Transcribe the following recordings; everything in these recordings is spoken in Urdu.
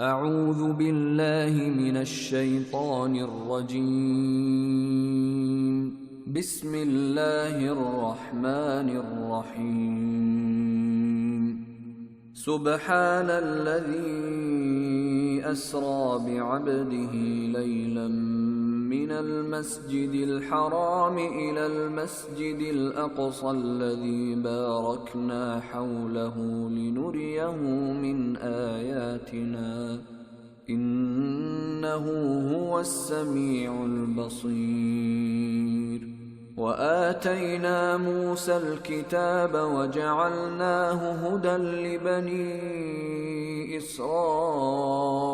اعوذ باللہ من الشیطان الرجیم بسم اللہ الرحمن الرحیم سبحان الذی اسری بعبده لیلا من المسجد الحرام الى المسجد الاقصى الذي باركنا حوله لنريه من آياتنا إنه هو السميع البصير وآتينا موسى الكتاب وجعلناه هدى لبني إسرائيل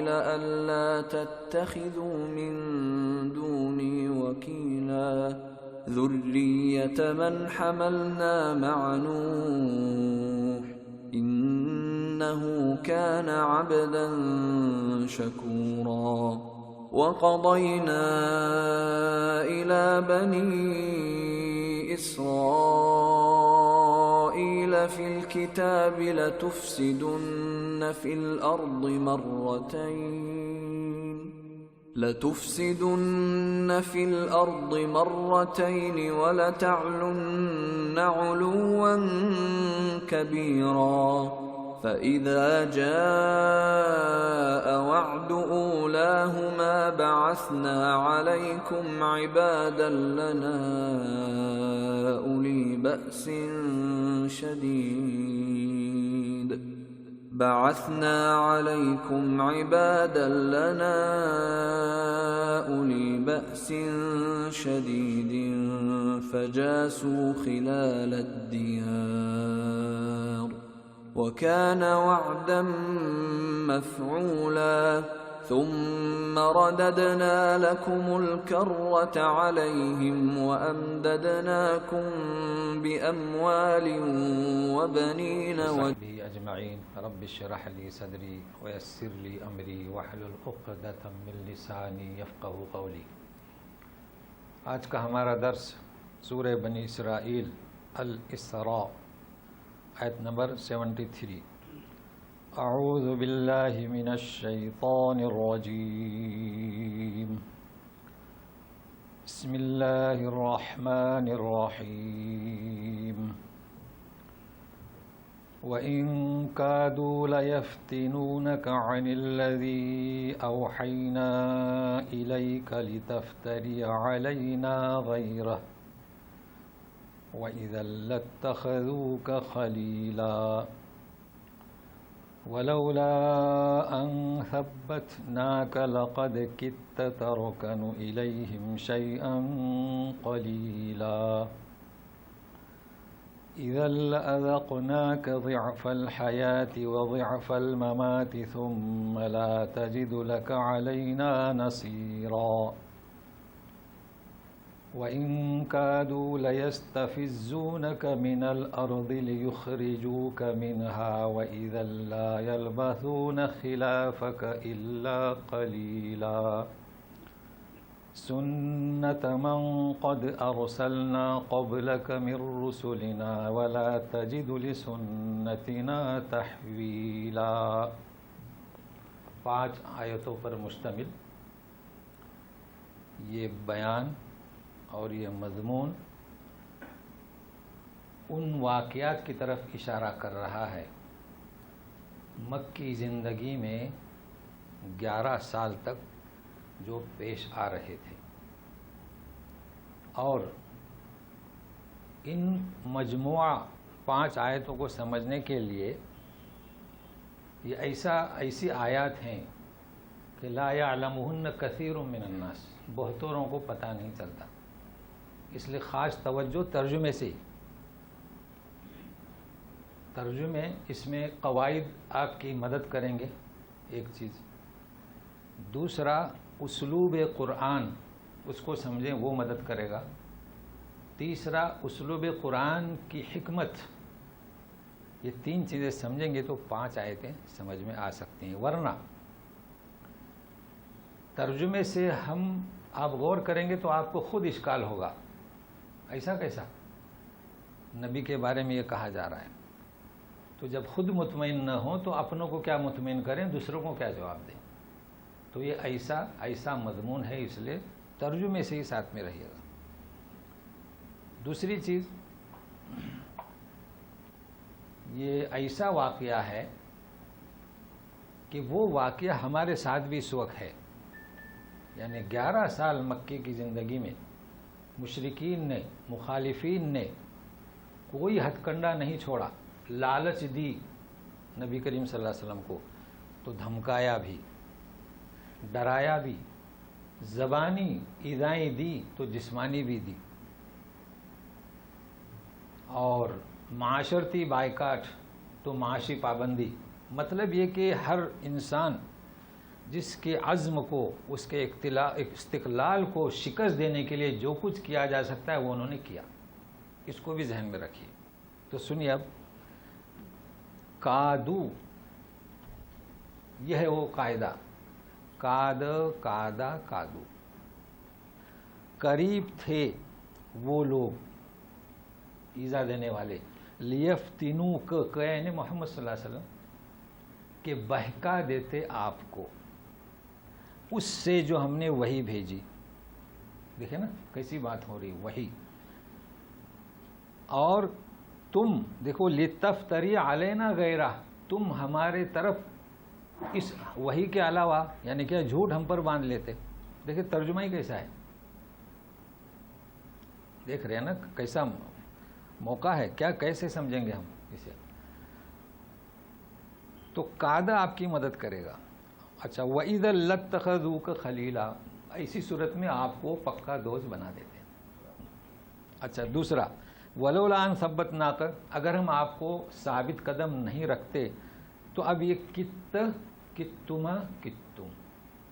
ألا تتخذوا من دوني وكيلا ذرية من حملنا مع نوح إنه كان عبدا شكورا وقضينا إلى بني إسرائيل في الكتاب لتفسدن في الأرض مرتين ولتعلن علوا كبيرا فإذا جاء وعد أولاهما بعثنا عليكم عبادا لنا أولي بأس شديد فجاسوا خلال الديار وكان وعدا مفعولا ثم رددنا لكم الكرة عليهم وأمددناكم بأموال وبنين وصحبه أجمعين رب اشرح لي صدري ويسر لي أمري واحلل عقدة من لساني يفقهوا قولي۔ آج کا ہمارا درس سورہ بنی اسرائیل الاسراء آیت نمبر 73۔ اعوذ باللہ من الشیطان الرجیم بسم اللہ الرحمن الرحیم وَإِن كَادُوا لَيَفْتِنُونَكَ عَنِ الَّذِي أَوْحَيْنَا إِلَيْكَ لِتَفْتَرِيَ عَلَيْنَا غَيْرَهُ وَإِذًا لَاتَّخَذُوكَ خَلِيلًا وَلَوْلَا أَن ثَبَّتْنَاكَ لَقَدْ كِدتَّ تَرْكَنُ إِلَيْهِمْ شَيْئًا قَلِيلًا إِذًا لَأَذَقْنَاكَ ضِعْفَ الْحَيَاةِ وَضِعْفَ الْمَمَاتِ ثُمَّ لَا تَجِدُ لَكَ عَلَيْنَا نَصِيرًا وَإِن كَادُوا لَيَسْتَفِزُّونَكَ مِنَ الْأَرْضِ لِيُخْرِجُوكَ مِنْهَا وَإِذًا لَا يَلْبَثُونَ خِلَافَكَ إِلَّا قَلِيلًا سُنَّةَ مَنْ قَدْ أَرْسَلْنَا قَبْلَكَ مِنْ رُسُلِنَا وَلَا تَجِدُ لِسُنَّتِنَا تَحْوِيلًا۔ 5 آیتوں پر مشتمل یہ بیان اور یہ مضمون ان واقعات کی طرف اشارہ کر رہا ہے مکی زندگی میں 11 سال تک جو پیش آ رہے تھے، اور ان مجموعہ 5 آیتوں کو سمجھنے کے لیے یہ ایسی آیات ہیں کہ لا یعلمہن کثیر من الناس، بہتروں کو پتہ نہیں چلتا، اس لیے خاص توجہ ترجمے سے۔ ترجمے اس میں قواعد آپ کی مدد کریں گے، ایک چیز۔ دوسرا اسلوب قرآن، اس کو سمجھیں، وہ مدد کرے گا۔ تیسرا اسلوب قرآن کی حکمت، یہ 3 چیزیں سمجھیں گے تو 5 آیتیں سمجھ میں آ سکتی ہیں، ورنہ ترجمے سے آپ غور کریں گے تو آپ کو خود اشکال ہوگا، ایسا کیسا؟ نبی کے بارے میں یہ کہا جا رہا ہے، تو جب خود مطمئن نہ ہوں تو اپنوں کو کیا مطمئن کریں، دوسروں کو کیا جواب دیں؟ تو یہ ایسا مضمون ہے، اس لیے ترجمے سے ہی ساتھ میں رہیے گا۔ دوسری چیز، یہ ایسا واقعہ ہے کہ وہ واقعہ ہمارے ساتھ بھی اس وقت ہے، یعنی 11 سال مکے کی زندگی میں مشرکین نے، مخالفین نے کوئی ہتھ کنڈا نہیں چھوڑا، لالچ دی نبی کریم صلی اللہ علیہ وسلم کو تو دھمکایا بھی، ڈرایا بھی، زبانی ایذائیں دی تو جسمانی بھی دی، اور معاشرتی بائیکاٹ تو معاشی پابندی۔ مطلب یہ کہ ہر انسان جس کے عزم کو، اس کے استقلال کو شکست دینے کے لیے جو کچھ کیا جا سکتا ہے وہ انہوں نے کیا، اس کو بھی ذہن میں رکھیے۔ تو سنیے اب، کادو، یہ ہے وہ قاعدہ، کاد کادا کادو، قریب تھے وہ لوگ ایذا دینے والے، لیفتنوک، یعنی محمد صلی اللہ علیہ وسلم، کہ بہکا دیتے آپ کو اس سے جو ہم نے وحی بھیجی۔ دیکھیں نا کیسی بات ہو رہی، وحی۔ اور تم دیکھو، لتفتری علینا غیرہ، تم ہمارے طرف اس وحی کے علاوہ، یعنی کہ جھوٹ ہم پر باندھ لیتے۔ دیکھیں ترجمہ ہی کیسا ہے، دیکھ رہے ہیں نا کیسا موقع ہے، کیا کیسے سمجھیں گے ہم اسے؟ تو قاعدہ آپ کی مدد کرے گا۔ اچھا، وَإِذَا لَاتَّخَذُوكَ خَلِيلًا، ایسی صورت میں آپ کو پکا دوست بنا دیتے ہیں۔ اچھا، دوسرا، وَلَوْلَا أَن ثَبَّتْنَاكَ، اگر ہم آپ کو ثابت قدم نہیں رکھتے تو اب یہ کتما کتم،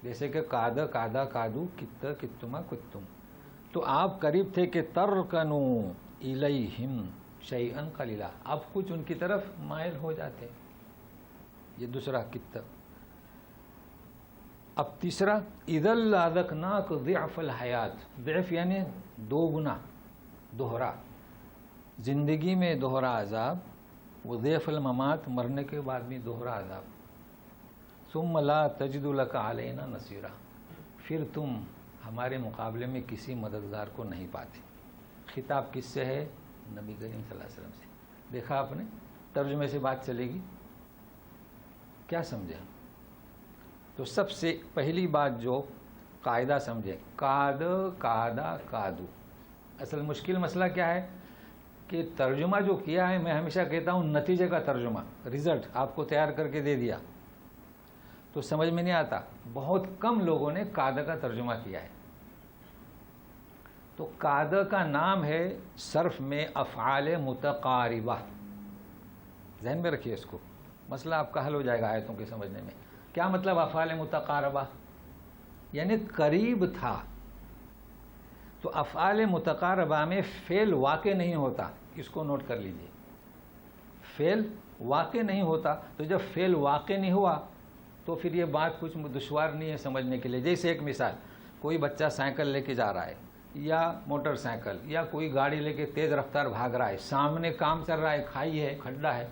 جیسے کہ قاد کادا کادو، کتما کتم، تو آپ قریب تھے کہ ترکنوا الیہم شیئا قلیلا، آپ کچھ ان کی طرف مائل ہو جاتے۔ یہ دوسرا کت۔ اب تیسرا، اذا لاذقناک ضعف الحیات، ضعف یعنی دو گنا، دوہرا، زندگی میں دوہرا عذاب، وضعف الممات، مرنے کے بعد بھی دوہرا عذاب، ثم لا تجد لک علینا نصیرا، پھر تم ہمارے مقابلے میں کسی مددگار کو نہیں پاتے۔ خطاب کس سے ہے؟ نبی کریم صلی اللہ علیہ وسلم سے۔ دیکھا آپ نے، ترجمے سے بات چلے گی، کیا سمجھے؟ تو سب سے پہلی بات جو قاعدہ سمجھے، کاد کادا کادو۔ اصل مشکل مسئلہ کیا ہے کہ ترجمہ جو کیا ہے، میں ہمیشہ کہتا ہوں نتیجے کا ترجمہ، رزلٹ آپ کو تیار کر کے دے دیا تو سمجھ میں نہیں آتا۔ بہت کم لوگوں نے کاد کا ترجمہ کیا ہے۔ تو کاد کا نام ہے صرف میں افعال متقاربہ، ذہن میں رکھیے اس کو، مسئلہ آپ کا حل ہو جائے گا آیتوں کے سمجھنے میں۔ کیا مطلب افعال متقاربہ؟ یعنی قریب تھا۔ تو افعال متقاربہ میں فعل واقع نہیں ہوتا، اس کو نوٹ کر لیجئے، فعل واقع نہیں ہوتا۔ تو جب فعل واقع نہیں ہوا تو پھر یہ بات کچھ دشوار نہیں ہے سمجھنے کے لیے۔ جیسے ایک مثال، کوئی بچہ سائیکل لے کے جا رہا ہے یا موٹر سائیکل یا کوئی گاڑی لے کے تیز رفتار بھاگ رہا ہے، سامنے کام چل رہا ہے، کھائی ہے، کھڈا ہے،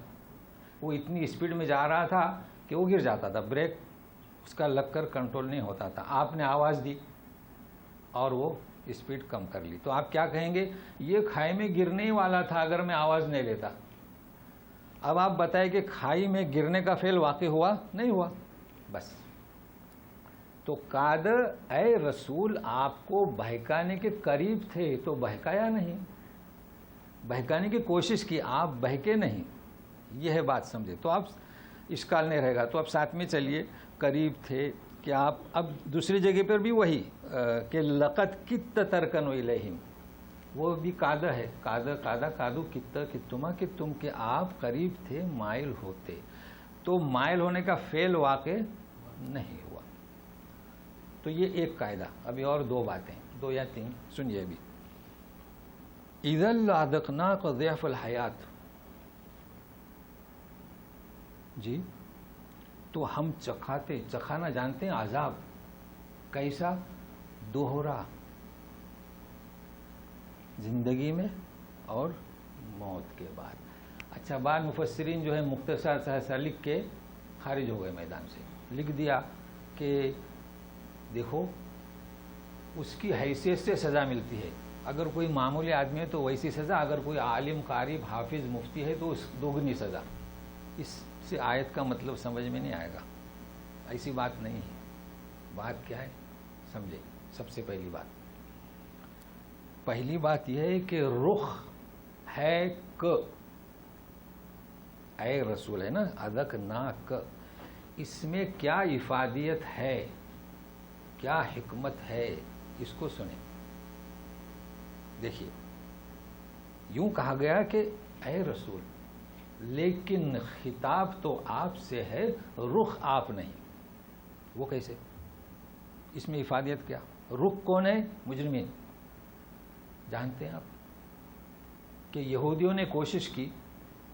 وہ اتنی اسپیڈ میں جا رہا تھا کہ وہ گر جاتا تھا، بریک اس کا لگ کر کنٹرول نہیں ہوتا تھا، آپ نے آواز دی اور وہ اسپیڈ کم کر لی، تو آپ کیا کہیں گے؟ یہ کھائی میں گرنے ہی والا تھا اگر میں آواز نہیں لیتا۔ اب آپ بتائیں کہ کھائی میں گرنے کا فعل واقع ہوا؟ نہیں ہوا، بس۔ تو کاد، اے رسول آپ کو بہکانے کے قریب تھے تو بہکایا نہیں، بہکانے کی کوشش کی، آپ بہکے نہیں، یہ ہے بات، سمجھے؟ تو آپ اشکال نہیں رہے گا۔ تو اب ساتھ میں چلیے، قریب تھے کہ آپ، اب دوسری جگہ پر بھی وہی کہ لقد کت ترکنوا الیہم، وہ بھی کاد ہے، کاد کادا کادو، کت کتما کتم، کہ آپ قریب تھے مائل ہوتے۔ تو مائل ہونے کا فعل واقع نہیں ہوا۔ تو یہ ایک قاعدہ۔ ابھی اور دو باتیں، دو یا تین سنیے بھی۔ اذا لاذقناک ضعف الحیات، جی تو ہم چکھاتے، چکھانا جانتے ہیں عذاب کیسا؟ دوہرا، زندگی میں اور موت کے بعد۔ اچھا، بعض مفسرین جو ہے مختصر سا لکھ کے خارج ہو گئے میدان سے، لکھ دیا کہ دیکھو اس کی حیثیت سے سزا ملتی ہے، اگر کوئی معمولی آدمی ہے تو ویسی سزا، اگر کوئی عالم قاری حافظ مفتی ہے تو اس دوگنی سزا۔ اس سے آیت کا مطلب سمجھ میں نہیں آئے گا، ایسی بات نہیں ہے۔ بات کیا ہے سمجھے؟ سب سے پہلی بات یہ ہے کہ رخ ہے ک، اے رسول ہے نا، ادک نا ک، اس میں کیا افادیت ہے، کیا حکمت ہے، اس کو سنیں۔ دیکھیے یوں کہا گیا کہ اے رسول، لیکن خطاب تو آپ سے ہے، رخ آپ نہیں۔ وہ کیسے؟ اس میں افادیت کیا؟ رخ کون ہے؟ مجرمین۔ جانتے ہیں آپ کہ یہودیوں نے کوشش کی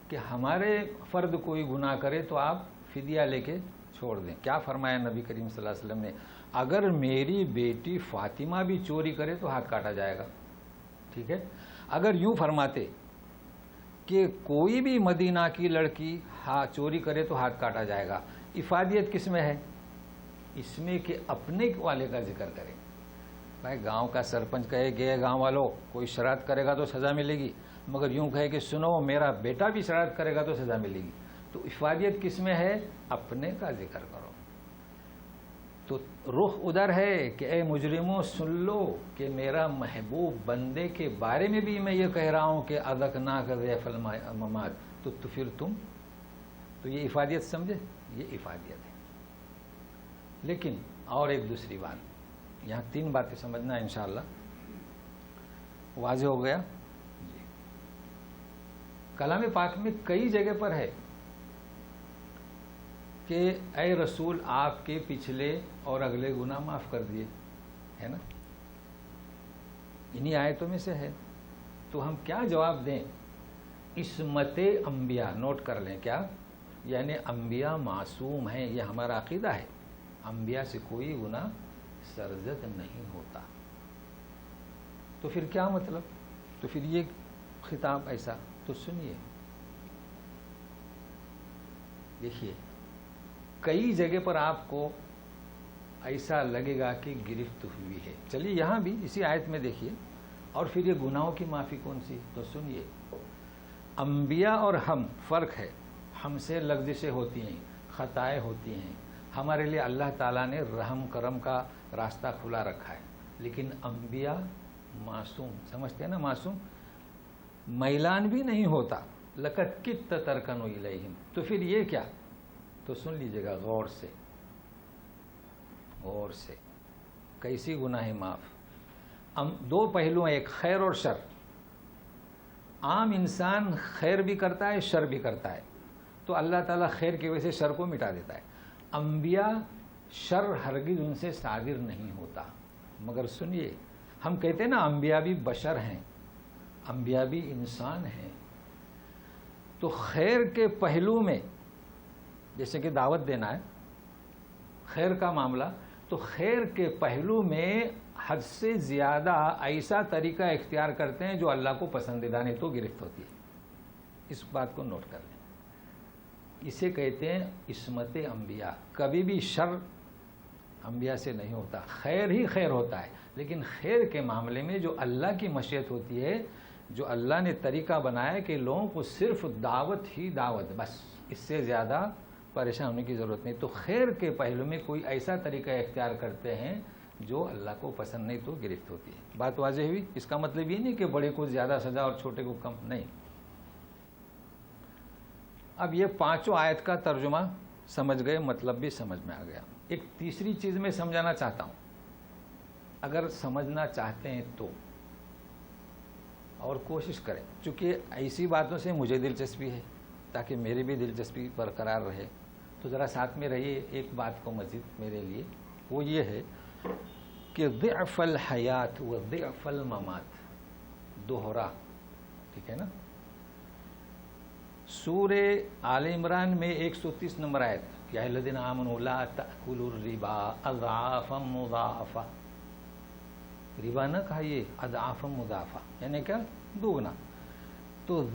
کہ ہمارے فرد کوئی گناہ کرے تو آپ فدیہ لے کے چھوڑ دیں۔ کیا فرمایا نبی کریم صلی اللہ علیہ وسلم نے؟ اگر میری بیٹی فاطمہ بھی چوری کرے تو ہاتھ کاٹا جائے گا، ٹھیک ہے؟ اگر یوں فرماتے کہ کوئی بھی مدینہ کی لڑکی چوری کرے تو ہاتھ کاٹا جائے گا، افادیت کس میں ہے؟ اس میں کہ اپنے والے کا ذکر کرے۔ بھائی گاؤں کا سرپنچ کہے کہ گاؤں والوں کوئی شرارت کرے گا تو سزا ملے گی، مگر یوں کہے کہ سنو میرا بیٹا بھی شرارت کرے گا تو سزا ملے گی، تو افادیت کس میں ہے؟ اپنے کا ذکر کرو۔ تو رخ ادھر ہے کہ اے مجرموں سن لو کہ میرا محبوب بندے کے بارے میں بھی میں یہ کہہ رہا ہوں کہ اذقناک ضیف الممات، تو پھر تم، تو یہ افادیت سمجھے؟ یہ افادیت ہے۔ لیکن اور ایک دوسری بات، یہاں 3 باتیں سمجھنا انشاءاللہ، واضح ہو گیا جی۔ کلام پاک میں کئی جگہ پر ہے کہ اے رسول آپ کے پچھلے اور اگلے گناہ معاف کر دیے، ہے نا؟ انہی آیتوں میں سے ہے۔ تو ہم کیا جواب دیں؟ عصمت انبیاء، نوٹ کر لیں کیا، یعنی انبیاء معصوم ہیں، یہ ہمارا عقیدہ ہے، انبیاء سے کوئی گناہ سرزد نہیں ہوتا۔ تو پھر کیا مطلب؟ تو پھر یہ خطاب ایسا، تو سنیے، دیکھیے کئی جگہ پر آپ کو ایسا لگے گا کہ گرفت ہوئی ہے۔ چلیے یہاں بھی اسی آیت میں دیکھیے، اور پھر یہ گناہوں کی معافی کون سی؟ تو سنیے، انبیاء اور ہم فرق ہے، ہم سے لغزشیں ہوتی ہیں، خطائیں ہوتی ہیں، ہمارے لیے اللہ تعالیٰ نے رحم کرم کا راستہ کھلا رکھا ہے، لیکن انبیاء معصوم، سمجھتے ہیں نا معصوم، میلان بھی نہیں ہوتا، لقد کدت ترکن الیہم۔ تو پھر یہ کیا؟ تو سن لیجئے گا غور سے، غور سے، کیسی گناہ معاف؟ 2 پہلو ہیں، ایک خیر اور شر۔ عام انسان خیر بھی کرتا ہے، شر بھی کرتا ہے، تو اللہ تعالیٰ خیر کی وجہ سے شر کو مٹا دیتا ہے۔ انبیاء شر ہرگز ان سے صادر نہیں ہوتا۔ مگر سنیے، ہم کہتے ہیں نا انبیاء بھی بشر ہیں، انبیاء بھی انسان ہیں، تو خیر کے پہلو میں جیسے کہ دعوت دینا ہے، خیر کا معاملہ، تو خیر کے پہلو میں حد سے زیادہ ایسا طریقہ اختیار کرتے ہیں جو اللہ کو پسندیدہ نہیں تو گرفت ہوتی ہے۔ اس بات کو نوٹ کر لیں، اسے کہتے ہیں عصمت انبیاء۔ کبھی بھی شر انبیاء سے نہیں ہوتا، خیر ہی خیر ہوتا ہے، لیکن خیر کے معاملے میں جو اللہ کی مشیت ہوتی ہے، جو اللہ نے طریقہ بنایا کہ لوگوں کو صرف دعوت ہی دعوت، بس اس سے زیادہ پریشان ہونے کی ضرورت نہیں، تو خیر کے پہلو میں کوئی ایسا طریقہ اختیار کرتے ہیں جو اللہ کو پسند نہیں تو گرفت ہوتی ہے۔ بات واضح ہوئی؟ اس کا مطلب یہ نہیں کہ بڑے کو زیادہ سزا اور چھوٹے کو کم، نہیں۔ اب یہ 5 آیت کا ترجمہ سمجھ گئے، مطلب بھی سمجھ میں آ گیا۔ ایک تیسری چیز میں سمجھانا چاہتا ہوں، اگر سمجھنا چاہتے ہیں تو، اور کوشش کریں، چونکہ ایسی باتوں سے مجھے دلچسپی ہے تاکہ میری بھی دلچسپی برقرار رہے، تو ذرا ساتھ میں رہیے۔ ایک بات کو مزید میرے لیے، وہ یہ ہے کہ ضعف الحیات و ضعف الممات، دوہرا، ٹھیک ہے نا؟ سورہ آل عمران میں 130 نمبر آیت، یا الذین آمنوا لا تأکلوا الربا اضعافا مضاعفا، ربا نہ کھائیے، اضعافا مضاعفا، یعنی کیا؟ دوگنا۔ تو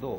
2,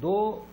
2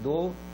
2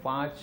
5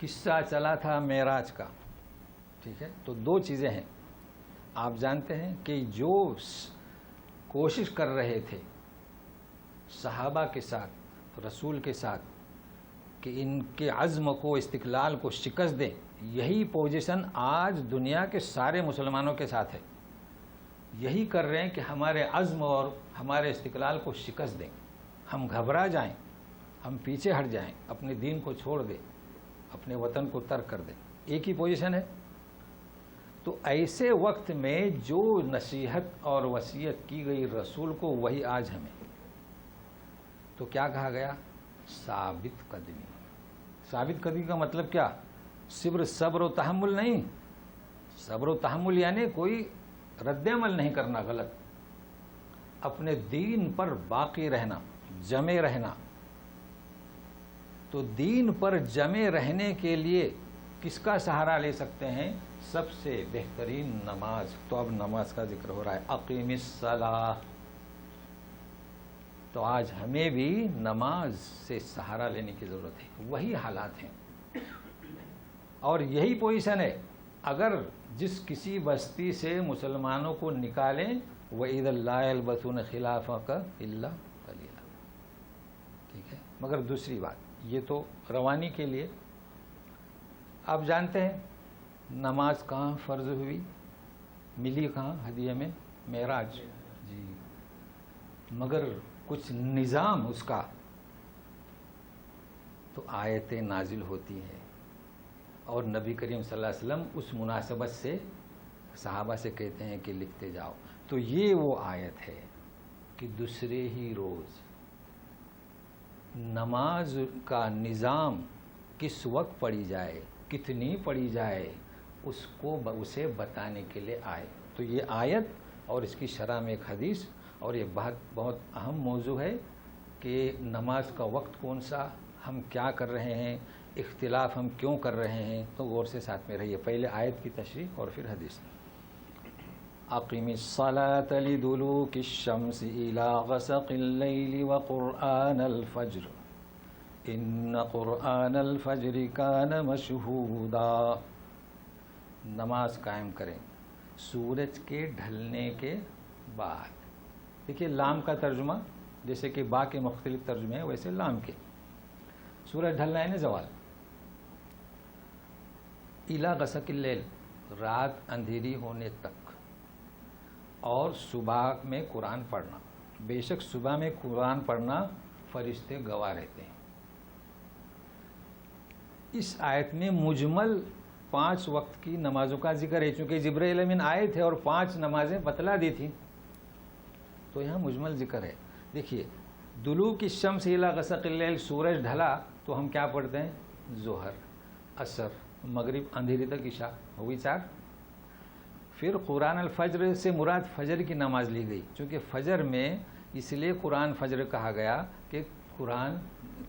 قصہ چلا تھا معراج کا، ٹھیک ہے؟ تو دو چیزیں ہیں. آپ جانتے ہیں کہ جو کوشش کر رہے تھے صحابہ کے ساتھ، رسول کے ساتھ، کہ ان کے عزم کو، استقلال کو شکست دیں، یہی پوزیشن آج دنیا کے سارے مسلمانوں کے ساتھ ہے. یہی کر رہے ہیں کہ ہمارے عزم اور ہمارے استقلال کو شکست دیں، ہم گھبرا جائیں، ہم پیچھے ہٹ جائیں، اپنے دین کو چھوڑ دیں، اپنے وطن کو ترک کر دیں. ایک ہی پوزیشن ہے. تو ایسے وقت میں جو نصیحت اور وصیت کی گئی رسول کو، وہی آج ہمیں. تو کیا کہا گیا؟ ثابت قدمی. ثابت قدمی کا مطلب کیا؟ صرف صبر و تحمل نہیں. صبر و تحمل یعنی کوئی رد عمل نہیں کرنا غلط، اپنے دین پر باقی رہنا، جمے رہنا. تو دین پر جمے رہنے کے لیے کس کا سہارا لے سکتے ہیں؟ سب سے بہترین نماز. تو اب نماز کا ذکر ہو رہا ہے. اقیم الصلاۃ. تو آج ہمیں بھی نماز سے سہارا لینے کی ضرورت ہے. وہی حالات ہیں اور یہی پوزیشن ہے. اگر جس کسی بستی سے مسلمانوں کو نکالیں، وَإِذَا لَا يَلْبَثُونَ خِلَافَكَ إِلَّا قَلِيلًا. ٹھیک ہے؟ مگر دوسری بات، یہ تو روانی کے لیے. آپ جانتے ہیں نماز کہاں فرض ہوئی، ملی کہاں؟ ہدیہ میں معراج. جی. مگر کچھ نظام اس کا، تو آیتیں نازل ہوتی ہیں اور نبی کریم صلی اللہ علیہ وسلم اس مناسبت سے صحابہ سے کہتے ہیں کہ لکھتے جاؤ. تو یہ وہ آیت ہے کہ دوسرے ہی روز نماز کا نظام کس وقت پڑھی جائے، کتنی پڑھی جائے، اسے بتانے کے لیے آئے. تو یہ آیت اور اس کی شرح میں ایک حدیث، اور یہ بہت اہم موضوع ہے کہ نماز کا وقت کون سا، ہم کیا کر رہے ہیں، اختلاف ہم کیوں کر رہے ہیں. تو غور سے ساتھ میں رہیے. پہلے آیت کی تشریح اور پھر حدیث. اقیم الصلاة لدلوک الشمس الى غسق اللیل وقرآن الفجر ان قرآن الفجر کان مشہودا. نماز قائم کریں سورج کے ڈھلنے کے بعد. دیکھیے لام کا ترجمہ جیسے کہ با کے مختلف ترجمے ہیں، ویسے لام کے. سورج ڈھلنا ہے نا، زوال. الا غسق اللیل، رات اندھیری ہونے تک. اور صبح میں قرآن پڑھنا. بے شک صبح میں قرآن پڑھنا فرشتے گواہ رہتے ہیں. اس آیت میں مجمل 5 وقت کی نمازوں کا ذکر ہے. چونکہ جبرائیل امین آئے تھے اور 5 نمازیں بتلا دی تھیں، تو یہاں مجمل ذکر ہے. دیکھیے دلوک الشمس الی غسق اللیل، سورج ڈھلا تو ہم کیا پڑھتے ہیں؟ ظہر، عصر، مغرب، اندھیری تک عشاء، ہوئی 4. پھر قرآن الفجر سے مراد فجر کی نماز لی گئی، چونکہ فجر میں اس لیے قرآن فجر کہا گیا کہ قرآن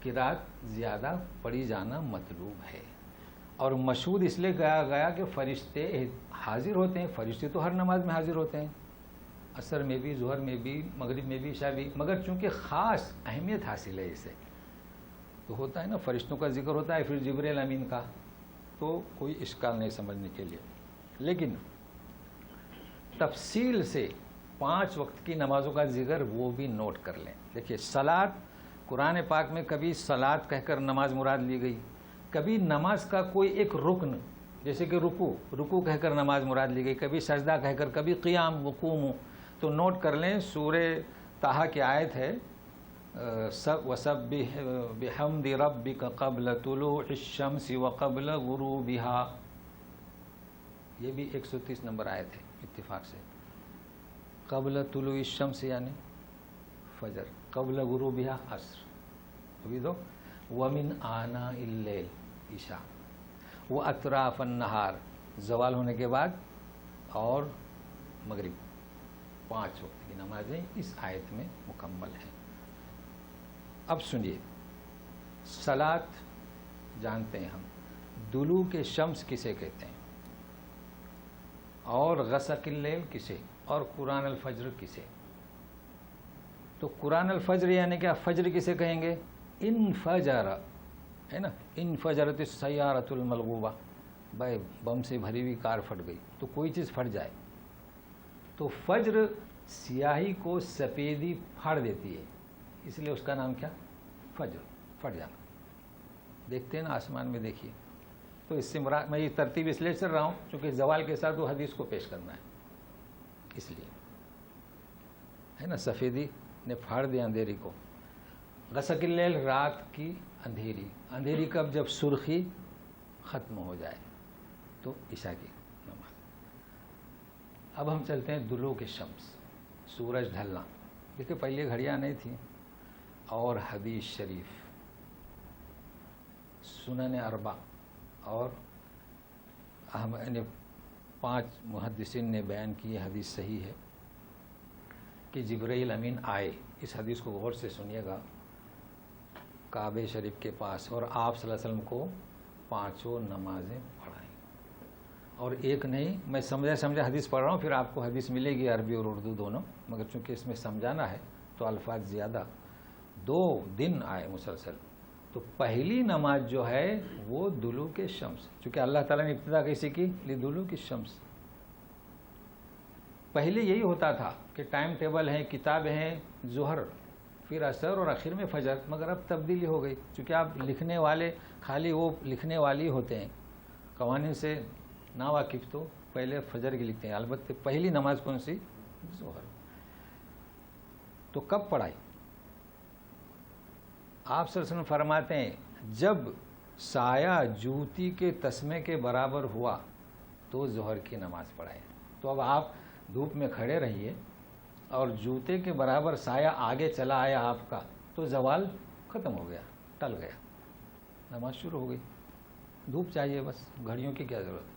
کی رات زیادہ پڑھی جانا مطلوب ہے. اور مشہود اس لیے کہا گیا کہ فرشتے حاضر ہوتے ہیں. فرشتے تو ہر نماز میں حاضر ہوتے ہیں، عصر میں بھی، ظہر میں بھی، مغرب میں بھی، عشاء بھی. مگر چونکہ خاص اہمیت حاصل ہے اسے، تو ہوتا ہے نا فرشتوں کا ذکر ہوتا ہے، پھر جبرائیل امین کا، تو کوئی اشکال نہیں سمجھنے کے لیے. لیکن تفصیل سے 5 وقت کی نمازوں کا ذکر وہ بھی نوٹ کر لیں. دیکھیے صلاۃ، قرآن پاک میں کبھی صلاۃ کہہ کر نماز مراد لی گئی، کبھی نماز کا کوئی ایک رکن جیسے کہ رکوع کہہ کر نماز مراد لی گئی، کبھی سجدہ کہہ کر، کبھی قیام وقوم. تو نوٹ کر لیں. سورہ طٰہٰ کی آیت ہے وَسَبِّحْ بِحَمْدِ رَبِّكَ قَبْلَ طُلُوعِ الشَّمْسِ وَقَبْلَ غُرُوبِهَا. یہ بھی 130 نمبر آیت ہے اتفاق سے. قبل طلوع الشمس یعنی فجر، قبل غروبها عصر. ابھی دو ومن آناء اللیل عشاء، واطراف النہار زوال ہونے کے بعد، اور مغرب. 5 وقت کی نمازیں اس آیت میں مکمل ہیں. اب سنیے، صلاۃ جانتے ہیں ہم، دلوک شمس کسے کہتے ہیں، اور غسق اللیل کسے، اور قرآن الفجر کسے. تو قرآن الفجر یعنی کیا، فجر کسے کہیں گے؟ انفجر، ہے نا، انفجرت السیارۃ الملغوبہ، بھائی بم سے بھری ہوئی کار پھٹ گئی، تو کوئی چیز پھٹ جائے تو فجر سیاہی کو سفیدی پھاڑ دیتی ہے، اس لیے اس کا نام کیا؟ فجر، پھٹ جانا۔ دیکھتے ہیں نا آسمان میں، دیکھیے، تو اس سے مراد، میں یہ ترتیب اس لیے چل رہا ہوں کیونکہ زوال کے ساتھ وہ حدیث کو پیش کرنا ہے، اس لیے ہے نا، سفیدی نے پھاڑ دیا اندھیری کو۔ غسق اللیل، رات کی اندھیری، اندھیری کب؟ جب سرخی ختم ہو جائے تو عشاء کی نماز۔ اب ہم چلتے ہیں دلوک الشمس، سورج ڈھلنا۔ دیکھیں پہلے گھڑیاں نہیں تھیں، اور حدیث شریف، سنن اربع، اور یعنی 5 محدثین نے بیان کی، یہ حدیث صحیح ہے کہ جبرائیل امین آئے۔ اس حدیث کو غور سے سنیے گا، کعبہ شریف کے پاس، اور آپ صلی اللہ علیہ وسلم کو 5 نمازیں پڑھائیں، اور ایک نہیں، میں سمجھا حدیث پڑھ رہا ہوں، پھر آپ کو حدیث ملے گی عربی اور اردو دونوں، مگر چونکہ اس میں سمجھانا ہے تو الفاظ زیادہ۔ 2 دن آئے مسلسل، تو پہلی نماز جو ہے وہ دلوک الشمس، چونکہ اللہ تعالیٰ نے ابتدا کیسے کی؟ لدلوک الشمس۔ پہلے یہی ہوتا تھا کہ ٹائم ٹیبل ہیں، کتابیں ہیں، ظہر، پھر عصر، اور آخر میں فجر، مگر اب تبدیلی ہو گئی، چونکہ آپ لکھنے والے خالی وہ لکھنے والے ہی ہوتے ہیں، قوانین سے نا واقف، تو پہلے فجر کی لکھتے ہیں، البتہ پہلی نماز کون سی؟ ظہر۔ تو کب پڑھائی؟ آپ صلی اللہ علیہ وسلم فرماتے ہیں جب سایہ جوتی کے تسمے کے برابر ہوا تو ظہر کی نماز پڑھائیں۔ تو اب آپ دھوپ میں کھڑے رہیے اور جوتے کے برابر سایہ آگے چلا آیا آپ کا، تو زوال ختم ہو گیا، ٹل گیا، نماز شروع ہو گئی۔ دھوپ چاہیے بس، گھڑیوں کی کیا ضرورت؟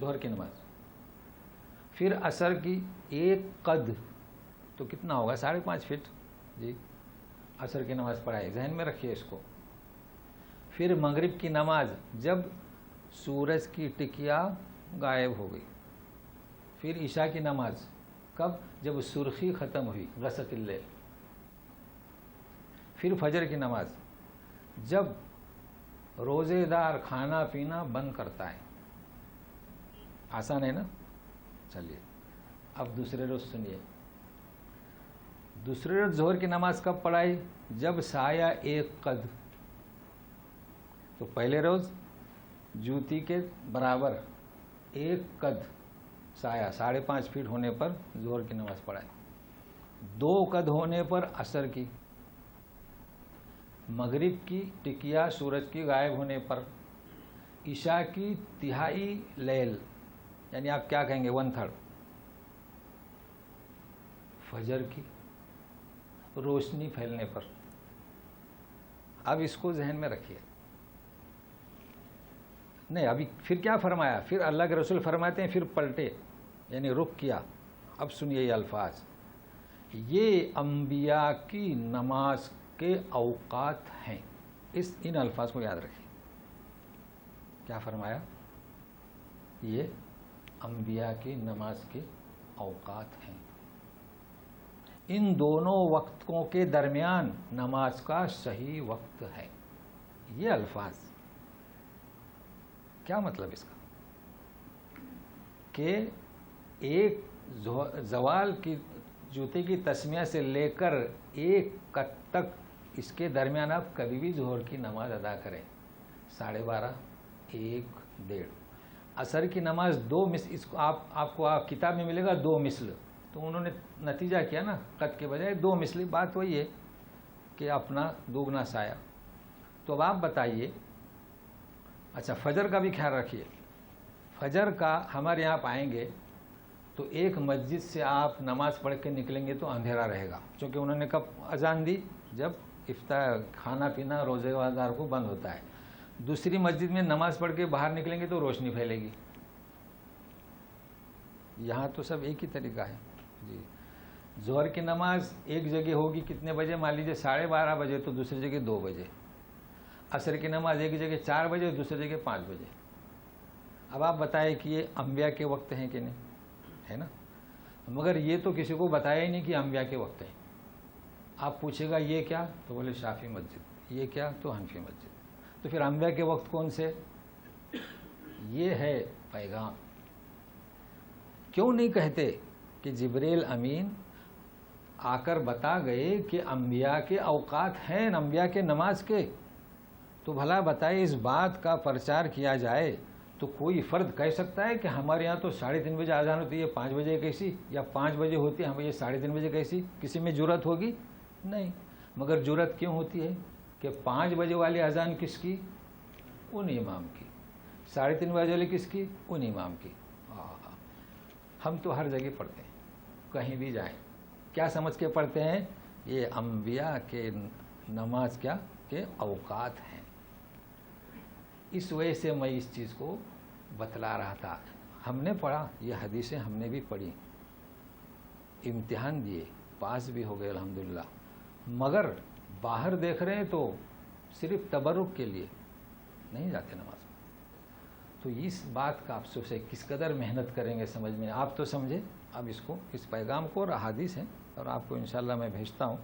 ظہر کی نماز۔ پھر عصر کی 1 قد، تو کتنا ہوگا؟ 5.5 فٹ، جی، عصر کی نماز پڑھائی، ذہن میں رکھیے اس کو۔ پھر مغرب کی نماز جب سورج کی ٹکیا غائب ہو گئی۔ پھر عشاء کی نماز کب؟ جب سرخی ختم ہوئی، غسق اللیل۔ پھر فجر کی نماز جب روزے دار کھانا پینا بند کرتا ہے۔ آسان ہے نا؟ چلیے اب دوسرے روز سنیے، دوسرے روز ظہر کی نماز کب پڑھائی؟ جب سایہ 1 قد، تو پہلے روز جوتی کے برابر 1 قد سایہ 5.5 فٹ ہونے پر ظہر کی نماز پڑھائی، 2 قد ہونے پر عصر کی، مغرب کی ٹکیا سورج کی غائب ہونے پر، عشاء کی تہائی لیل، یعنی آپ کیا کہیں گے 1/3، فجر کی روشنی پھیلنے پر۔ اب اس کو ذہن میں رکھیے، نہیں ابھی پھر کیا فرمایا؟ پھر اللہ کے رسول فرماتے ہیں پھر پلٹے، یعنی رخ کیا۔ اب سنیے یہ الفاظ، یہ انبیاء کی نماز کے اوقات ہیں۔ ان الفاظ کو یاد رکھیے، کیا فرمایا؟ یہ انبیاء کی نماز کے اوقات ہیں، ان دونوں وقتوں کے درمیان نماز کا صحیح وقت ہے۔ یہ الفاظ کیا مطلب اس کا؟ کہ ایک زوال کی جوتے کی تسمیہ سے لے کر 1 قد تک، اس کے درمیان آپ کبھی بھی ظہر کی نماز ادا کریں، 12:30، 1، 1:30۔ عصر کی نماز 2 مثل، اس کو آپ کو کتاب میں ملے گا 2 مثل، تو انہوں نے نتیجہ کیا نا، قد کے بجائے 2 مثل، بات وہی ہے کہ اپنا دوگنا سایہ۔ تو اب آپ بتائیے، اچھا فجر کا بھی خیال رکھیے، فجر کا ہمارے یہاں آپ آئیں گے تو ایک مسجد سے آپ نماز پڑھ کے نکلیں گے تو اندھیرا رہے گا، چونکہ انہوں نے کب اذان دی؟ جب افطار، کھانا پینا روزے دار کو بند ہوتا ہے۔ دوسری مسجد میں نماز پڑھ کے باہر نکلیں گے تو روشنی پھیلے گی۔ یہاں تو سب ایک ہی طریقہ ہے جی۔ ظہر کی نماز ایک جگہ ہوگی کتنے بجے؟ مان لیجیے 12:30 بجے، تو دوسری جگہ 2 بجے۔ عصر کی نماز ایک جگہ 4 بجے، دوسری جگہ 5 بجے۔ اب آپ بتائیں کہ یہ انبیاء کے وقت ہیں کہ نہیں، ہے نا؟ مگر یہ تو کسی کو بتایا ہی نہیں کہ انبیاء کے وقت ہیں۔ آپ پوچھے گا یہ کیا، تو بولے شافعی مسجد، یہ کیا؟ تو حنفی مسجد. تو پھر انبیاء کے وقت کون سے؟ یہ ہے پیغام. کیوں نہیں کہتے کہ جبریل امین آ کر بتا گئے کہ انبیاء کے اوقات ہیں، انبیاء کے نماز کے؟ تو بھلا بتائے اس بات کا پرچار کیا جائے تو کوئی فرد کہہ سکتا ہے کہ ہمارے یہاں تو 3:30 بجے اذان ہوتی ہے، 5 بجے کیسی؟ یا 5 بجے ہوتی ہے، ہم یہ 3:30 بجے کیسی؟ کسی میں جرأت ہوگی؟ نہیں. مگر جرأت کیوں ہوتی ہے کہ 5 بجے والی اذان کس کی؟ ان امام کی. 3:30 بجے والی کس کی؟ ان امام کی. ہم تو ہر جگہ پڑھتے ہیں، کہیں بھی جائیں. کیا سمجھ کے پڑھتے ہیں؟ یہ انبیاء کے نماز کیا کہ اوقات ہیں. اس وجہ سے میں اس چیز کو بتلا رہا تھا. ہم نے پڑھا، یہ حدیثیں ہم نے بھی پڑھی، امتحان دیے، پاس بھی ہو گئے الحمدللہ. مگر باہر دیکھ رہے ہیں تو صرف تبرک کے لیے نہیں جاتے نماز. تو اس بات کا افسوس ہے. کس قدر محنت کریں گے سمجھ میں. آپ تو سمجھے اب اس کو، اس پیغام کو. اور احادیث ہیں اور آپ کو انشاءاللہ میں بھیجتا ہوں.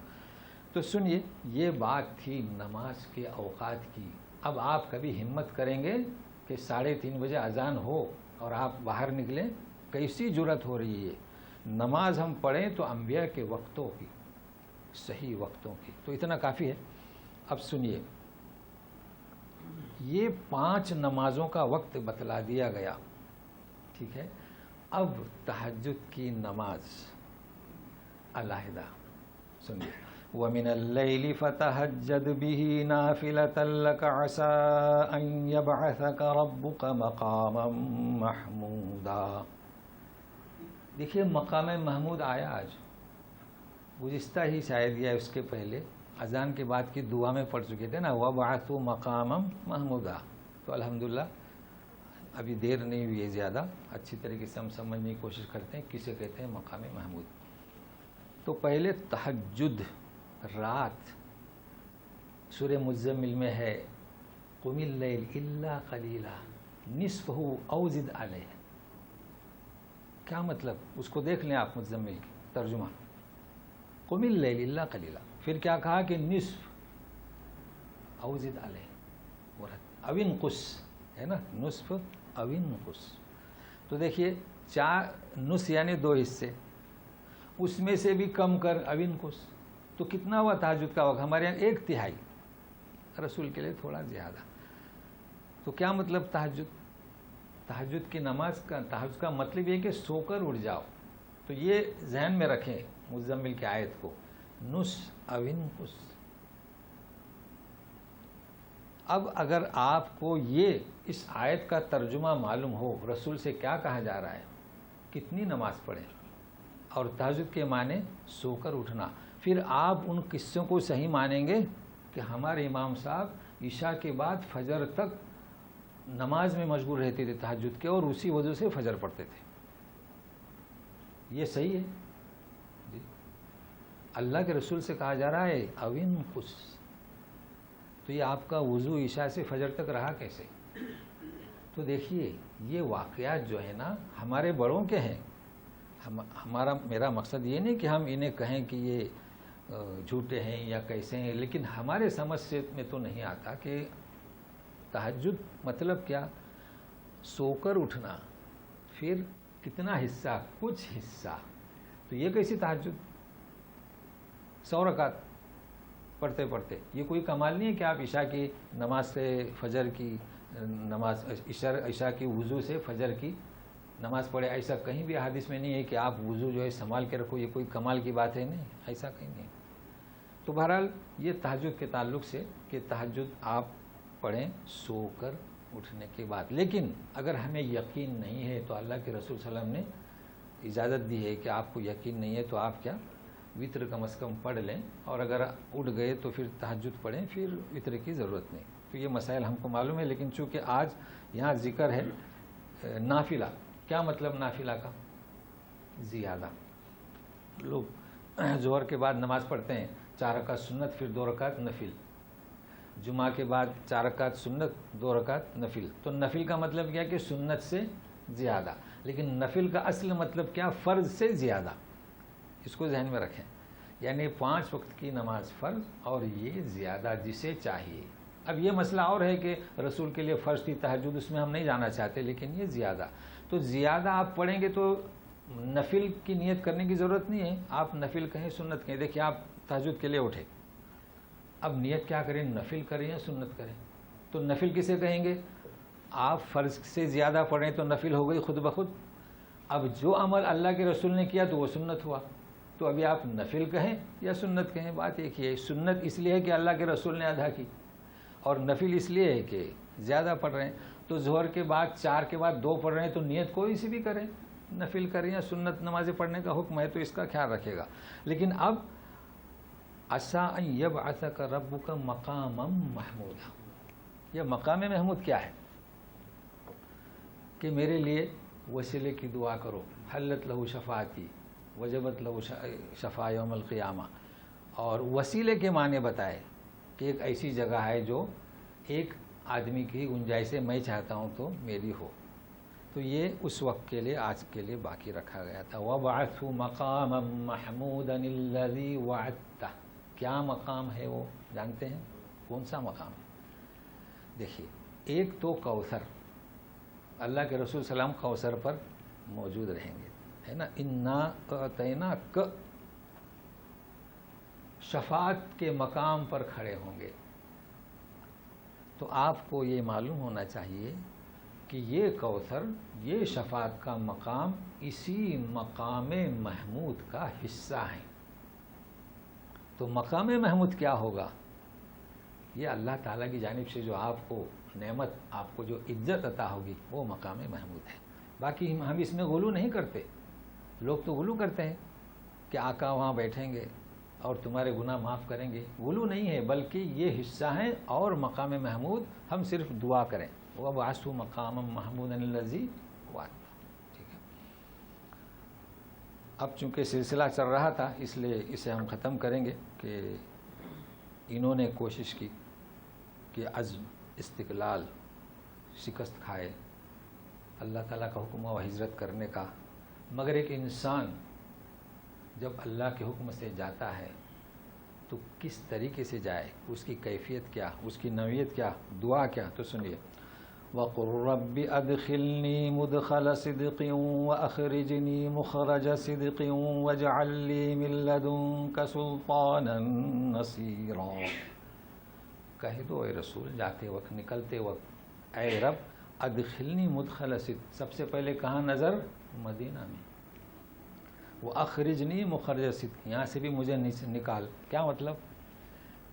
تو سنیے، یہ بات تھی نماز کے اوقات کی. اب آپ کبھی ہمت کریں گے کہ 3:30 بجے اذان ہو اور آپ باہر نکلیں؟ کیسی جرأت ہو رہی ہے. نماز ہم پڑھیں تو انبیاء کے وقتوں کی، صحیح وقتوں کی. تو اتنا کافی ہے. اب سنیے، یہ 5 نمازوں کا وقت بتلا دیا گیا، ٹھیک ہے. اب تہجد کی نماز علیحدہ سنیے. وَمِنَ اللَّيْلِ فَتَهَجَّدْ بِهِ نَافِلَةً لَكَ عَسَىٰ أَن يَبْعَثَكَ رَبُّكَ مَقَامًا مَحْمُودًا. دیکھیے مقام محمود آیا آج، گزشتہ ہی شاید یا اس کے پہلے اذان کے بعد کی دعا میں پڑھ چکے تھے نا، وَبَعَثُوا مَقَامًا مَحْمُودًا. تو الحمدللہ ابھی دیر نہیں ہوئی ہے زیادہ، اچھی طریقے سے ہم سمجھنے کی کوشش کرتے ہیں کسے کہتے ہیں مقام محمود. تو پہلے تہجد، رات. سورہ مزمل میں ہے قم اللیل الا قلیلا نصفہ او زد علیہ. کیا مطلب؟ اس کو دیکھ لیں آپ، مزمل کی ترجمہ. قم اللیل الا قلیلا، پھر کیا کہا کہ نصف او زد علیہ، او انقص ہے نا، نصف او انقص. تو دیکھیے 4 نصف یعنی 2 حصے، اس میں سے بھی کم کر، او انقص. تو کتنا ہوا تہجد کا وقت؟ ہمارے یہاں 1/3، رسول کے لیے تھوڑا زیادہ. تو کیا مطلب تہجد؟ تہجد کی نماز کا، تہجد کا مطلب یہ کہ سو کر اٹھ جاؤ. تو یہ ذہن میں رکھیں مزمل کی آیت کو، نصف او انقص. اب اگر آپ کو یہ اس آیت کا ترجمہ معلوم ہو، رسول سے کیا کہا جا رہا ہے، کتنی نماز پڑھیں، اور تہجد کے معنی سو کر اٹھنا، پھر آپ ان قصوں کو صحیح مانیں گے کہ ہمارے امام صاحب عشاء کے بعد فجر تک نماز میں مشغول رہتے تھے تہجد کے، اور اسی وجہ سے فجر پڑھتے تھے. یہ صحیح ہے جی. اللہ کے رسول سے کہا جا رہا ہے او انقص. تو یہ آپ کا وضو عشاء سے فجر تک رہا کیسے؟ تو دیکھیے یہ واقعات جو ہے نا ہمارے بڑوں کے ہیں. میرا مقصد یہ نہیں کہ ہم انہیں کہیں کہ یہ جھوٹے ہیں یا کیسے ہیں، لیکن ہمارے سمجھ سے میں تو نہیں آتا کہ تہجد مطلب کیا؟ سو کر اٹھنا، پھر کتنا حصہ؟ کچھ حصہ. تو یہ کیسی تہجد؟ 100 رکعت پڑھتے پڑھتے. یہ کوئی کمال نہیں ہے کہ آپ عشاء کی نماز سے فجر کی نماز، عشاء کی وضو سے فجر کی نماز پڑھے. ایسا کہیں بھی حدیث میں نہیں ہے کہ آپ وضو جو ہے سنبھال کے رکھو. یہ کوئی کمال کی بات ہے نہیں، ایسا کہیں نہیں. تو بہرحال یہ تہجد کے تعلق سے کہ تہجد آپ پڑھیں سو کر اٹھنے کے بعد. لیکن اگر ہمیں یقین نہیں ہے تو اللہ کے رسول صلی اللہ علیہ وسلم نے اجازت دی ہے کہ آپ کو یقین نہیں ہے تو آپ کیا وطر کم از کم پڑھ لیں، اور اگر اٹھ گئے تو پھر تہجد پڑھیں، پھر وطر کی ضرورت نہیں. تو یہ مسائل ہم کو معلوم ہے. لیکن چونکہ آج یہاں ذکر ہے نافلہ. کیا مطلب نافلہ کا؟ زیادہ. لوگ ظہر کے بعد نماز پڑھتے ہیں 4 رکعت سنت، پھر 2 رکعت نفل. جمعہ کے بعد 4 رکعت سنت، 2 رکعت نفل. تو نفل کا مطلب کیا کہ سنت سے زیادہ. لیکن نفل کا اصل مطلب کیا؟ فرض سے زیادہ. اس کو ذہن میں رکھیں یعنی 5 وقت کی نماز فرض، اور یہ زیادہ جسے چاہیے. اب یہ مسئلہ اور ہے کہ رسول کے لیے فرض تھی تہجد، اس میں ہم نہیں جانا چاہتے، لیکن یہ زیادہ، تو زیادہ آپ پڑھیں گے تو نفل کی نیت کرنے کی ضرورت نہیں ہے. آپ نفل کہیں سنت کہیں. دیکھیں آپ تہجد کے لیے اٹھے، اب نیت کیا کریں، نفل کریں یا سنت کریں؟ تو نفل کسے کہیں گے؟ آپ فرض سے زیادہ پڑھیں تو نفل ہو گئی خود بخود. اب جو عمل اللہ کے رسول نے کیا تو وہ سنت ہوا. تو ابھی آپ نفل کہیں یا سنت کہیں، بات ایک ہی ہے. سنت اس لیے ہے کہ اللہ کے رسول نے ادا کی، اور نفل اس لیے ہے کہ زیادہ پڑھ رہے ہیں. تو ظہر کے بعد 4 کے بعد 2 پڑھ رہے ہیں تو نیت کوئی سی بھی کریں، نفل کریں یا سنت نمازیں پڑھنے کا حکم ہے، تو اس کا خیال رکھے گا. لیکن اب عسیٰ ان یبعثک ربک مقاما محمودا، یہ مقام محمود کیا ہے؟ کہ میرے لیے وسیلے کی دعا کرو. حلت لہو شفاعتی وجبت لہو شفاع یوم القیامہ. اور وسیلے کے معنی بتائے کہ ایک ایسی جگہ ہے جو ایک آدمی کی گنجائش ہے، میں چاہتا ہوں تو میری ہو. تو یہ اس وقت کے لیے، آج کے لیے باقی رکھا گیا تھا. وَابْعَثْهُ مَقَامًا مَحْمُودًا الَّذِي وَعَدتَّهُ. کیا مقام ہے وہ جانتے ہیں؟ کون سا مقام ہے؟ دیکھیے، ایک تو کوثر، اللہ کے رسول صلی اللہ علیہ وسلم کوثر پر موجود رہیں گے، ہے نا. اِنَّا أَعْطَيْنَاكَ، شفاعت کے مقام پر کھڑے ہوں گے. تو آپ کو یہ معلوم ہونا چاہیے کہ یہ کوثر، یہ شفاعت کا مقام اسی مقام محمود کا حصہ ہے. تو مقام محمود کیا ہوگا؟ یہ اللہ تعالیٰ کی جانب سے جو آپ کو نعمت، آپ کو جو عزت عطا ہوگی، وہ مقام محمود ہے. باقی ہم اس میں غلو نہیں کرتے. لوگ تو غلو کرتے ہیں کہ آقا وہاں بیٹھیں گے اور تمہارے گناہ معاف کریں گے. غلو نہیں ہے، بلکہ یہ حصہ ہیں. اور مقام محمود ہم صرف دعا کریں. وَابْعَثْهُ مَقَامًا مَحْمُودًا الَّذِي وَعَدتَّهُ. ٹھیک ہے. اب چونکہ سلسلہ چل رہا تھا، اس لیے اسے ہم ختم کریں گے کہ انہوں نے کوشش کی کہ عزم، استقلال شکست کھائے، اللہ تعالیٰ کا حکم و ہجرت کرنے کا. مگر ایک انسان جب اللہ کے حکم سے جاتا ہے تو کس طریقے سے جائے، اس کی کیفیت کیا، اس کی نوعیت کیا، دعا کیا. تو سنیے، وَقُلْ رَبِّ أَدْخِلْنِي مُدْخَلَ صِدْقٍ وَأَخْرِجْنِي مُخْرَجَ صِدْقٍ وَاجْعَلْ لِي مِن لَّدُنكَ سُلْطَانًا نَصِيرًا. کہہ دو اے رسول، جاتے وقت، نکلتے وقت، اے رب ادخلنی مدخل صدق. سب سے پہلے کہاں نظر؟ مدینہ میں. وَأَخْرِجْنِي مُخْرَجَ صِدْقٍ، یہاں سے بھی مجھے نکال. کیا مطلب؟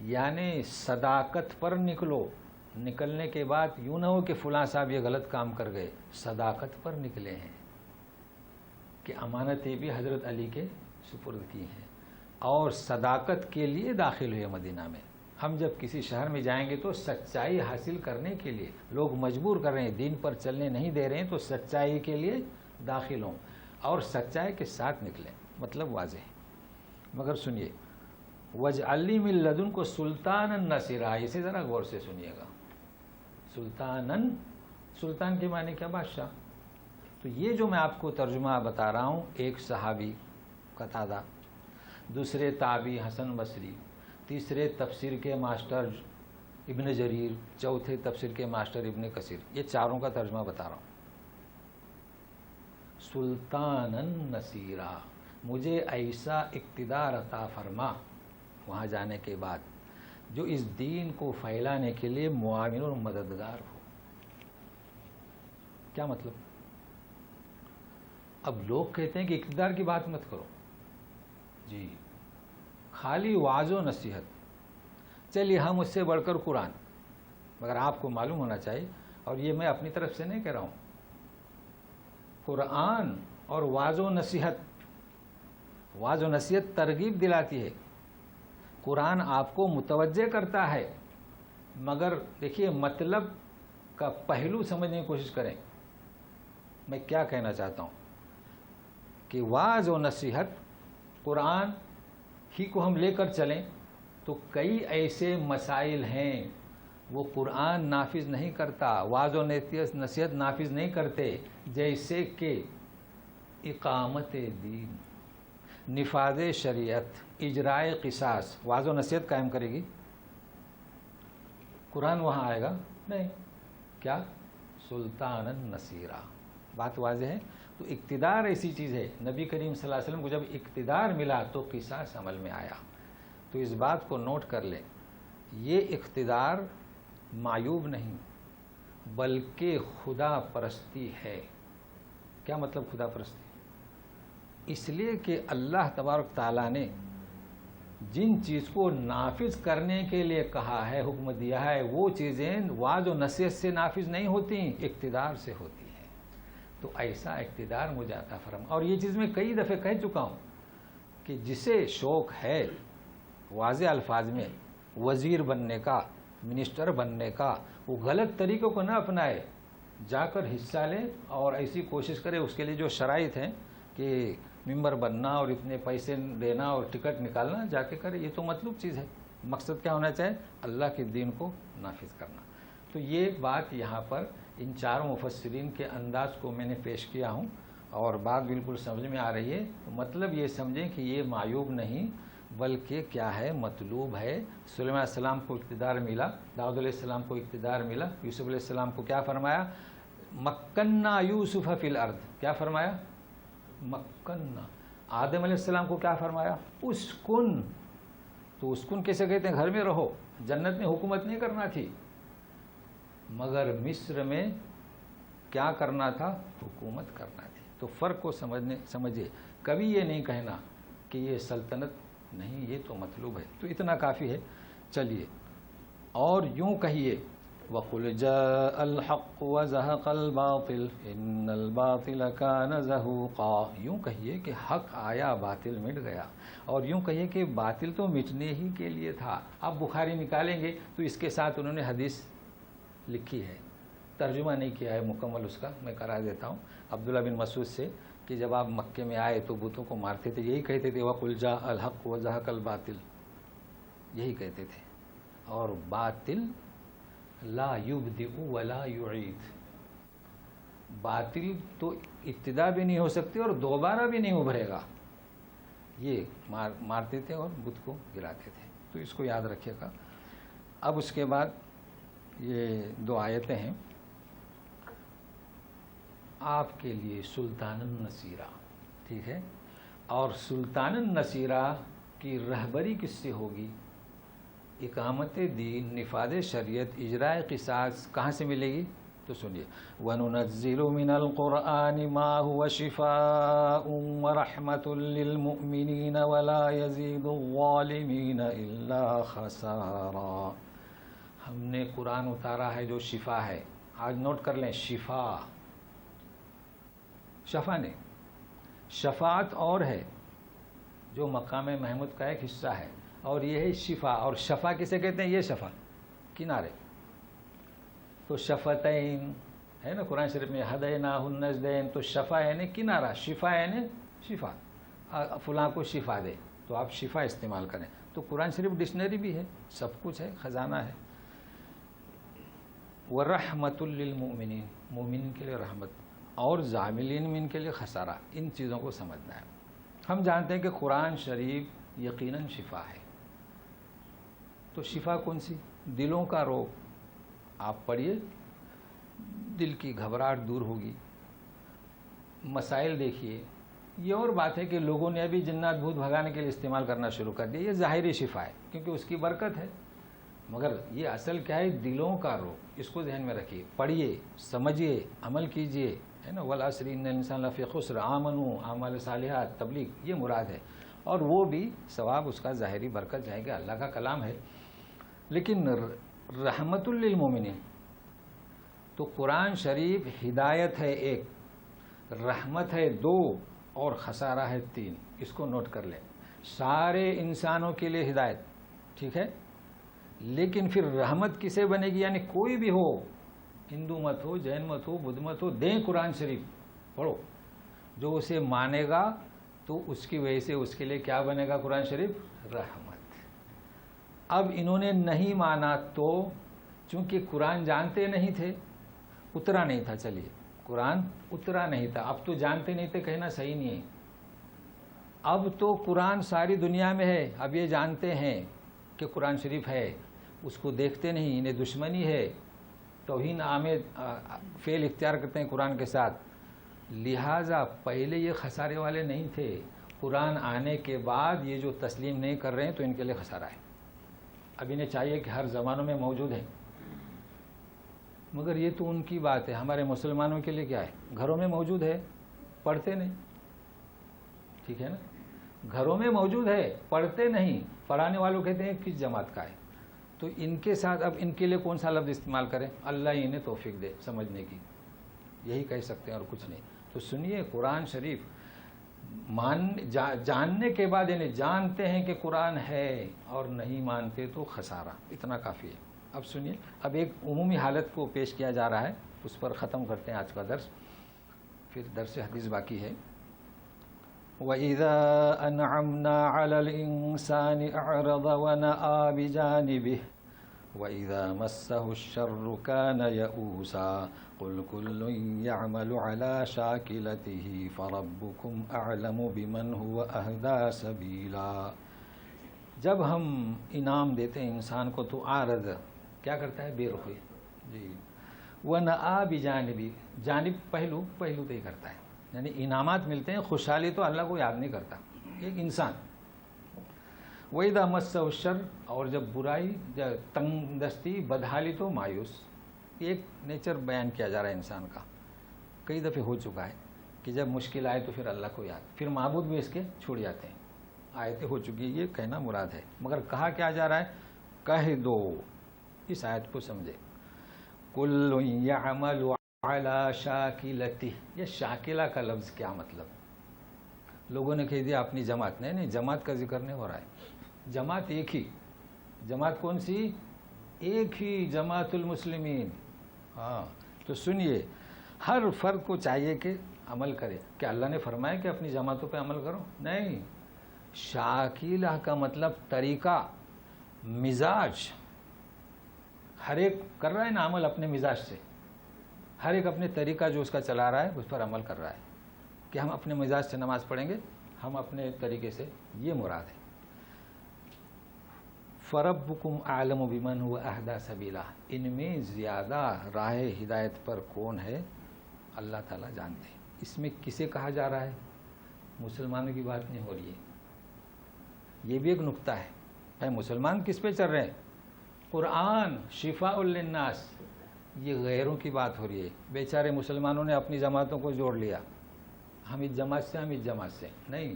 یعنی صداقت پر نکلو. نکلنے کے بعد یوں نہ ہو کہ فلاں صاحب یہ غلط کام کر گئے. صداقت پر نکلے ہیں کہ امانتیں بھی حضرت علی کے سپرد کی ہیں، اور صداقت کے لیے داخل ہوئے مدینہ میں. ہم جب کسی شہر میں جائیں گے تو سچائی حاصل کرنے کے لیے، لوگ مجبور کر رہے ہیں، دین پر چلنے نہیں دے رہے ہیں، تو سچائی کے لیے داخل ہوں اور سچائی کے ساتھ نکلیں. مطلب واضح ہے. مگر سنیے، وَاجْعَلْ لِي مِن لَّدُنكَ سُلْطَانًا نَصِيرًا. اسے ذرا غور سے سنیے گا. سلطانن، سلطان کے معنی کیا؟ بادشاہ. تو یہ جو میں آپ کو ترجمہ بتا رہا ہوں، ایک صحابی قتادہ، دوسرے تابعی حسن بصری، تیسرے تفسیر کے ماسٹر ابن جریر، چوتھے تفسیر کے ماسٹر ابن کثیر، یہ چاروں کا ترجمہ بتا رہا ہوں. سلطانن نصیرا، مجھے ایسا اقتدار عطا فرما وہاں جانے کے بعد جو اس دین کو پھیلانے کے لیے معاون اور مددگار ہو. کیا مطلب؟ اب لوگ کہتے ہیں کہ اقتدار کی بات مت کرو. جی، خالی وعظ و نصیحت. چلیے ہم اس سے بڑھ کر قرآن. مگر آپ کو معلوم ہونا چاہیے، اور یہ میں اپنی طرف سے نہیں کہہ رہا ہوں، قرآن اور وعظ و نصیحت، وعظ و نصیحت ترغیب دلاتی ہے، قرآن آپ کو متوجہ کرتا ہے. مگر دیکھیے مطلب کا پہلو سمجھنے کی کوشش کریں. میں کیا کہنا چاہتا ہوں کہ وعظ و نصیحت، قرآن ہی کو ہم لے کر چلیں تو کئی ایسے مسائل ہیں وہ قرآن نافذ نہیں کرتا، وعظ و نصیحت نافذ نہیں کرتے، جیسے کہ اقامت دین. نفاذ شریعت، اجرائے قصاص، واضح و نصیحت قائم کرے گی؟ قرآن وہاں آئے گا نہیں. کیا؟ سلطان النصیرہ. بات واضح ہے. تو اقتدار ایسی چیز ہے، نبی کریم صلی اللہ علیہ وسلم کو جب اقتدار ملا تو قصاص عمل میں آیا. تو اس بات کو نوٹ کر لیں، یہ اقتدار معیوب نہیں بلکہ خدا پرستی ہے. کیا مطلب خدا پرستی؟ اس لیے کہ اللہ تبارک تعالیٰ نے جن چیز کو نافذ کرنے کے لیے کہا ہے، حکم دیا ہے، وہ چیزیں واضح و نصیحت سے نافذ نہیں ہوتی، اقتدار سے ہوتی ہیں. تو ایسا اقتدار مجھے عطا فرما. اور یہ چیز میں کئی دفعے کہہ چکا ہوں کہ جسے شوق ہے واضح الفاظ میں وزیر بننے کا، منسٹر بننے کا، وہ غلط طریقوں کو نہ اپنائے، جا کر حصہ لے اور ایسی کوشش کرے. اس کے لیے جو شرائط ہیں کہ ممبر بننا اور اتنے پیسے دینا اور ٹکٹ نکالنا، جا کے کرے. یہ تو مطلوب چیز ہے. مقصد کیا ہونا چاہیے؟ اللہ کے دین کو نافذ کرنا. تو یہ بات یہاں پر ان چاروں مفسرین کے انداز کو میں نے پیش کیا ہوں اور بات بالکل سمجھ میں آ رہی ہے. مطلب یہ سمجھیں کہ یہ معیوب نہیں بلکہ کیا ہے؟ مطلوب ہے. سلیمان علیہ السلام کو اقتدار ملا، داؤد علیہ السلام کو اقتدار ملا، یوسف علیہ السلام کو کیا فرمایا؟ مکننا یوسف فی الارض. کیا فرمایا؟ مکننا. آدم علیہ السلام کو کیا فرمایا؟ اسکن. تو اسکن کیسے کہتے ہیں؟ گھر میں رہو. جنت میں حکومت نہیں کرنا تھی، مگر مصر میں کیا کرنا تھا؟ حکومت کرنا تھی. تو فرق کو سمجھے. کبھی یہ نہیں کہنا کہ یہ سلطنت نہیں، یہ تو مطلوب ہے. تو اتنا کافی ہے. چلیے اور یوں کہیے وَقُلْ جَاءَ الْحَقُّ وَزَهَقَ الْبَاطِلُ إِنَّ الْبَاطِلَ كَانَ زَهُوقًا. یوں کہیے کہ حق آیا باطل مٹ گیا، اور یوں کہیے کہ باطل تو مٹنے ہی کے لیے تھا. آپ بخاری نکالیں گے تو اس کے ساتھ انہوں نے حدیث لکھی ہے، ترجمہ نہیں کیا ہے مکمل اس کا، میں کرا دیتا ہوں. عبداللہ بن مسعود سے کہ جب آپ مکے میں آئے تو بتوں کو مارتے تھے، یہی کہتے تھے وَقُلْ جَاءَ الْحَقُّ وَزَهَقَ الْبَاطِلُ، یہی کہتے تھے. اور باطل لا یبدئ ولا یعید، باطل تو ابتدا بھی نہیں ہو سکتی اور دوبارہ بھی نہیں ابھرے گا. یہ مارتے تھے اور بت کو گراتے تھے. تو اس کو یاد رکھیے گا. اب اس کے بعد یہ 2 آیتیں ہیں آپ کے لیے. سلطان النصیرہ، ٹھیک ہے. اور سلطان النصیرہ کی رہبری کس سے ہوگی؟ اقامت دین، نفاذ شریعت، اجراء قصاص کہاں سے ملے گی؟ تو سنیے وَنُنَزِّلُ مِنَ الْقُرْآنِ مَا هُوَ شِفَاءٌ وَرَحْمَةٌ لِّلْمُؤْمِنِينَ وَلَا يَزِيدُ الظَّالِمِينَ إِلَّا خَسَارًا. ہم نے قرآن اتارا ہے جو شفا ہے. آج نوٹ کر لیں، شفا نے شفاعت اور ہے جو مقام محمود کا ایک حصہ ہے، اور یہ ہے شفا. اور شفا کسے کہتے ہیں؟ یہ شفا کنارے. تو شفتین ہے نا قرآن شریف میں، ہدیناہ النجدین. تو شفا یعنی کنارہ، شفا یعنی شفا، فلاں کو شفا دے تو آپ شفا استعمال کریں. تو قرآن شریف ڈکشنری بھی ہے، سب کچھ ہے، خزانہ ہے. وَرَحْمَةٌ لِّلْمُؤْمِنِينَ، مومنین کے لیے رحمت، اور ظالمین من کے لیے خسارہ. ان چیزوں کو سمجھنا ہے. ہم جانتے ہیں کہ قرآن شریف یقیناً شفا ہے. تو شفا کون سی؟ دلوں کا روگ. آپ پڑھیے، دل کی گھبراہٹ دور ہوگی. مسائل دیکھیے. یہ اور بات ہے کہ لوگوں نے ابھی جنات بھوت بھگانے کے لیے استعمال کرنا شروع کر دیا. یہ ظاہری شفا ہے کیونکہ اس کی برکت ہے، مگر یہ اصل کیا ہے؟ دلوں کا روگ. اس کو ذہن میں رکھیے، پڑھیے، سمجھیے، عمل کیجیے، ہے نا. وَالْعَصْرِ إِنَّ الْإِنسَانَ لَفِي خُسْرٍ آمَنُوا اعمال صالحات، تبلیغ، یہ مراد ہے. اور وہ بھی ثواب اس کا ظاہری برکت جائے گا، اللہ کا کلام ہے. لیکن رحمت للمومنین، تو قرآن شریف ہدایت ہے 1، رحمت ہے 2، اور خسارہ ہے 3. اس کو نوٹ کر لیں. سارے انسانوں کے لیے ہدایت، ٹھیک ہے. لیکن پھر رحمت کسے بنے گی؟ یعنی کوئی بھی ہو، ہندو مت ہو، جین مت ہو، بدھ مت ہو، دیں قرآن شریف پڑھو. جو اسے مانے گا تو اس کی وجہ سے اس کے لیے کیا بنے گا؟ قرآن شریف رحمت. اب انہوں نے نہیں مانا تو چونکہ قرآن جانتے نہیں تھے، اترا نہیں تھا. چلیے قرآن اترا نہیں تھا، اب تو جانتے نہیں تھے کہنا صحیح نہیں ہے. اب تو قرآن ساری دنیا میں ہے، اب یہ جانتے ہیں کہ قرآن شریف ہے، اس کو دیکھتے نہیں، انہیں دشمنی ہے، توہین آمیز فعل اختیار کرتے ہیں قرآن کے ساتھ. لہٰذا پہلے یہ خسارے والے نہیں تھے، قرآن آنے کے بعد یہ جو تسلیم نہیں کر رہے ہیں تو ان کے لیے خسارہ ہے. اب انہیں چاہیے کہ ہر زمانوں میں موجود ہے، مگر یہ تو ان کی بات ہے. ہمارے مسلمانوں کے لیے کیا ہے؟ گھروں میں موجود ہے، پڑھتے نہیں. ٹھیک ہے نا، گھروں میں موجود ہے، پڑھتے نہیں. پڑھانے والوں کہتے ہیں کس جماعت کا ہے. تو ان کے ساتھ اب ان کے لیے کون سا لفظ استعمال کریں؟ اللہ انہیں توفیق دے سمجھنے کی، یہی کہہ سکتے ہیں اور کچھ نہیں. تو سنیے، قرآن شریف جاننے کے بعد یعنی جانتے ہیں کہ قرآن ہے اور نہیں مانتے تو خسارہ، اتنا کافی ہے. اب سنیے، اب ایک عمومی حالت کو پیش کیا جا رہا ہے، اس پر ختم کرتے ہیں آج کا درس، پھر درس حدیث باقی ہے. وَإِذَا أَنْعَمْنَا عَلَى الْإِنسَانِ أَعْرَضَ وَنَأَىٰ بِجَانِبِهِ وَإِذَا مَسَّهُ الشَّرُّ كَانَ يَئُوسًا قُلْ كُلٌّ يَعْمَلُ عَلَىٰ شَاكِلَتِهِ فَرَبُّكُمْ أَعْلَمُ بِمَنْ هُوَ أَهْدَىٰ سَبِيلًا. جب ہم انعام دیتے ہیں انسان کو تو عارض کیا کرتا ہے؟ بے رخی. جی. وَنَأَىٰ بِجَانِبِهِ، جانب پہلو تو ہی کرتا ہے، یعنی انعامات ملتے ہیں، خوشحالی تو اللہ کو یاد نہیں کرتا ایک انسان. وَإِذَا مَسَّهُ الشَّرُّ، اور جب برائی، جب تنگ دستی، بدحالی تو مایوس. ایک نیچر بیان کیا جا رہا ہے انسان کا، کئی دفعے ہو چکا ہے کہ جب مشکل آئے تو پھر اللہ کو یاد، پھر معبود بھی اس کے چھوڑ جاتے ہیں. آیتیں ہو چکی ہے، یہ کہنا مراد ہے. مگر کہا کیا جا رہا ہے؟ کہہ دو، اس آیت کو سمجھے. کل یعمل علی شاکلتہ، یہ شاکلہ کا لفظ کیا مطلب؟ لوگوں نے کہہ دیا اپنی جماعت. نہیں، جماعت کا ذکر نہیں ہو رہا ہے. جماعت ایک ہی. جماعت کون سی؟ ایک ہی، جماعت المسلمین. ہاں، تو سنیے، ہر فرد کو چاہیے کہ عمل کرے. کہ اللہ نے فرمایا کہ اپنی جماعتوں پہ عمل کرو؟ نہیں. شاکلہ کا مطلب طریقہ، مزاج. ہر ایک کر رہا ہے نا عمل اپنے مزاج سے، ہر ایک اپنے طریقہ جو اس کا چلا رہا ہے اس پر عمل کر رہا ہے. کہ ہم اپنے مزاج سے نماز پڑھیں گے، ہم اپنے طریقے سے، یہ مراد ہے. فَرَبُّكُمْ أَعْلَمُ بِمَنْ هُوَ أَهْدَىٰ سَبِيلًا، ان میں زیادہ راہ ہدایت پر کون ہے اللہ تعالیٰ جانتے ہیں. اس میں کسے کہا جا رہا ہے؟ مسلمانوں کی بات نہیں ہو رہی ہے. یہ بھی ایک نقطہ ہے. بھائی مسلمان کس پہ چل رہے ہیں؟ قرآن شفاء للناس. یہ غیروں کی بات ہو رہی ہے. بیچارے مسلمانوں نے اپنی جماعتوں کو جوڑ لیا، ہم اس جماعت سے، ہم اس جماعت سے. نہیں،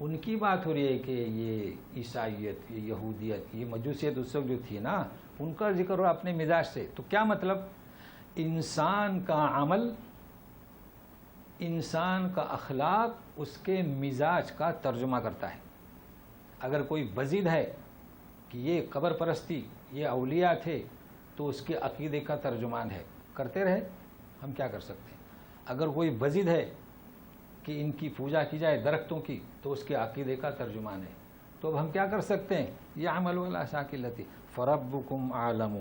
ان کی بات ہو رہی ہے کہ یہ عیسائیت، یہ یہودیت، یہ مجوسیت اس وقت جو تھی نا، ان کا ذکر ہو اپنے مزاج سے. تو کیا مطلب؟ انسان کا عمل، انسان کا اخلاق اس کے مزاج کا ترجمہ کرتا ہے. اگر کوئی بزد ہے کہ یہ قبر پرستی، یہ اولیاء تھے، تو اس کے عقیدے کا ترجمان ہے. کرتے رہے، ہم کیا کر سکتے ہیں. اگر کوئی بزد ہے کہ ان کی پوجا کی جائے درختوں کی، تو اس کے عقیدے کا ترجمان ہے. تو اب ہم کیا کر سکتے ہیں؟ یعمل علی شاکلتہ فربکم اعلم،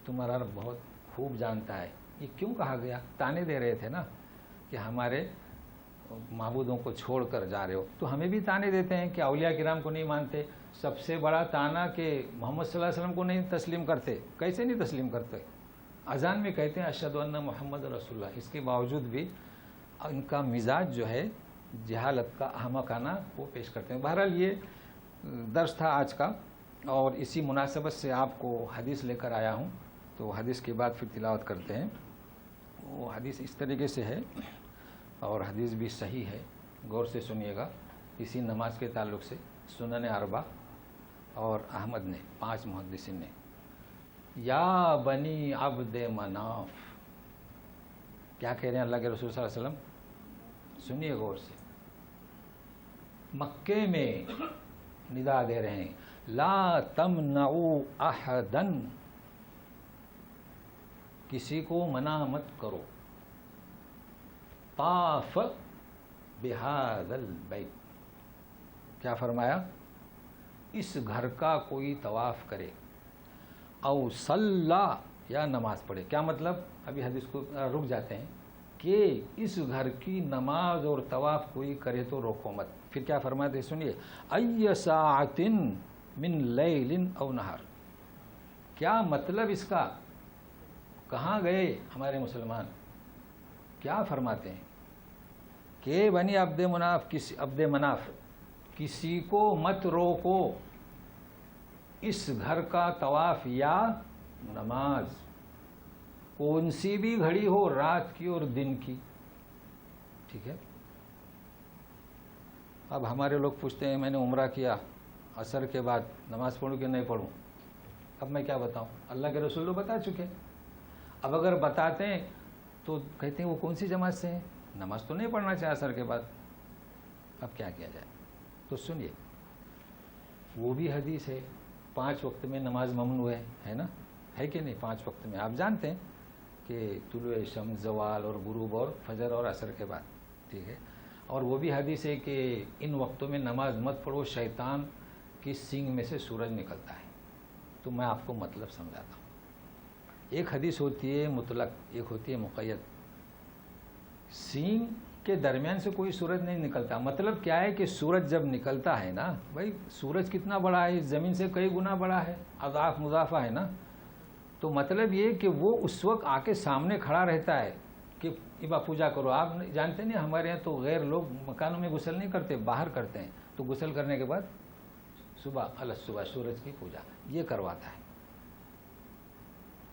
تمہارا رب بہت خوب جانتا ہے. یہ کیوں کہا گیا؟ تانے دے رہے تھے نا کہ ہمارے معبودوں کو چھوڑ کر جا رہے ہو. تو ہمیں بھی تانے دیتے ہیں کہ اولیاء کرام کو نہیں مانتے. سب سے بڑا تانا کہ محمد صلی اللہ علیہ وسلم کو نہیں تسلیم کرتے. کیسے نہیں تسلیم کرتے؟ اذان میں کہتے ہیں اشہد ان محمد رسول اللہ. اس کے باوجود بھی ان کا مزاج جو ہے جہالت کا، احمقانہ، وہ پیش کرتے ہیں. بہرحال یہ درس تھا آج کا، اور اسی مناسبت سے آپ کو حدیث لے کر آیا ہوں. تو حدیث کے بعد پھر تلاوت کرتے ہیں. وہ حدیث اس طریقے سے ہے، اور حدیث بھی صحیح ہے، غور سے سنیے گا. اسی نماز کے تعلق سے سنن اربع اور احمد نے، 5 محدثین نے. یا بنی عبد مناف، کیا کہہ رہے ہیں اللہ کے رسول صلی اللہ علیہ وسلم؟ سنیے غور سے. مکے میں ندا دے رہے ہیں، لا تمنعوا احدا، کسی کو منع مت کرو. طاف بہذا البیت، کیا فرمایا؟ اس گھر کا کوئی طواف کرے. او صلی، یا نماز پڑھے. کیا مطلب؟ ابھی حدیث کو رک جاتے ہیں. کہ اس گھر کی نماز اور طواف کوئی کرے تو روکو مت. پھر کیا فرماتے سنیے، ای ساعۃ من لیل او نہار. کیا مطلب اس کا؟ کہاں گئے ہمارے مسلمان؟ کیا فرماتے ہیں کہ بنی عبد مناف کسی کو مت روکو اس گھر کا طواف یا نماز، کون سی بھی گھڑی ہو، رات کی اور دن کی. ٹھیک ہے. اب ہمارے لوگ پوچھتے ہیں میں نے عمرہ کیا، عصر کے بعد نماز پڑھوں کہ نہیں پڑھوں؟ اب میں کیا بتاؤں؟ اللہ کے رسول بتا چکے. اب اگر بتاتے ہیں تو کہتے ہیں وہ کون سی جماعت سے ہیں، نماز تو نہیں پڑھنا چاہے عصر کے بعد. اب کیا کیا جائے؟ تو سنیے، وہ بھی حدیث ہے 5 وقت میں نماز ممنوع ہے نا، ہے کہ نہیں؟ 5 وقت میں آپ جانتے ہیں کہ طلوع شمس، زوال اور غروب اور فجر اور عصر کے بعد. ٹھیک ہے. اور وہ بھی حدیث ہے کہ ان وقتوں میں نماز مت پڑھو، شیطان کی سینگ میں سے سورج نکلتا ہے. تو میں آپ کو مطلب سمجھاتا ہوں. ایک حدیث ہوتی ہے مطلق، ایک ہوتی ہے مقید. سینگ کے درمیان سے کوئی سورج نہیں نکلتا. مطلب کیا ہے کہ سورج جب نکلتا ہے نا، بھائی سورج کتنا بڑا ہے، زمین سے کئی گنا بڑا ہے، اضعاف مضافہ ہے نا. تو مطلب یہ کہ وہ اس وقت آ کے سامنے کھڑا رہتا ہے کہ ابا پوجا کرو. آپ جانتے نہیں ہمارے یہاں تو غیر لوگ مکانوں میں غسل نہیں کرتے، باہر کرتے ہیں. تو غسل کرنے کے بعد صبح سورج کی پوجا یہ کرواتا ہے.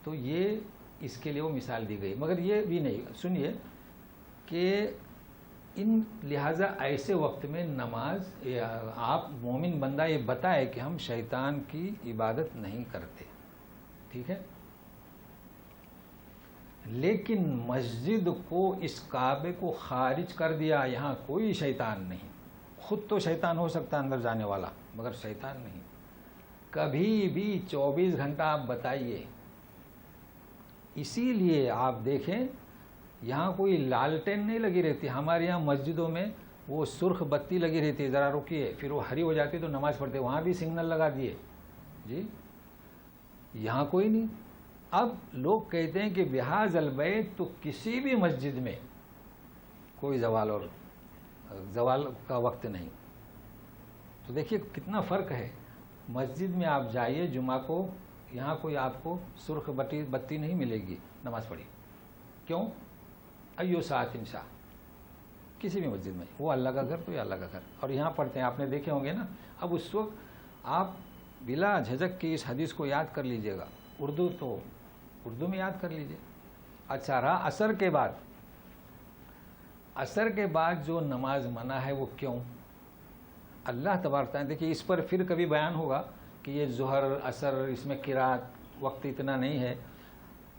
تو یہ اس کے لیے وہ مثال دی گئی. مگر یہ بھی نہیں، سنیے کہ ان لہٰذا ایسے وقت میں نماز، آپ مومن بندہ یہ بتائے کہ ہم شیطان کی عبادت نہیں کرتے. ٹھیک ہے. لیکن مسجد کو، اس کعبے کو خارج کر دیا، یہاں کوئی شیطان نہیں. خود تو شیطان ہو سکتا ہے اندر جانے والا، مگر شیطان نہیں. کبھی بھی 24 گھنٹہ آپ بتائیے. اسی لیے آپ دیکھیں یہاں کوئی لالٹین نہیں لگی رہتی. ہمارے یہاں مسجدوں میں وہ سرخ بتی لگی رہتی ہے، ذرا رکیے، پھر وہ ہری ہو جاتی تو نماز پڑھتے. وہاں بھی سگنل لگا دیے جی، یہاں کوئی نہیں. اب لوگ کہتے ہیں کہ بحاظ البیت تو کسی بھی مسجد میں کوئی زوال کا وقت نہیں. تو دیکھیے کتنا فرق ہے. مسجد میں آپ جائیے جمعہ کو، یہاں کوئی آپ کو سرخ بتی نہیں ملے گی، نماز پڑھی. کیوں؟ ایو ساعت انشاء، کسی بھی مسجد میں، وہ اللہ کا گھر تو یہ اللہ کا گھر. اور یہاں پڑھتے ہیں، آپ نے دیکھے ہوں گے نا. اب اس وقت آپ بلا جھجک کی اس حدیث کو یاد کر لیجئے گا. اردو تو اردو میں یاد کر لیجئے. اچھا رہا عصر کے بعد. عصر کے بعد جو نماز منع ہے وہ کیوں؟ اللہ تبارک تعالیٰ، دیکھیے اس پر پھر کبھی بیان ہوگا کہ یہ ظہر عصر اس میں قرات وقت اتنا نہیں ہے.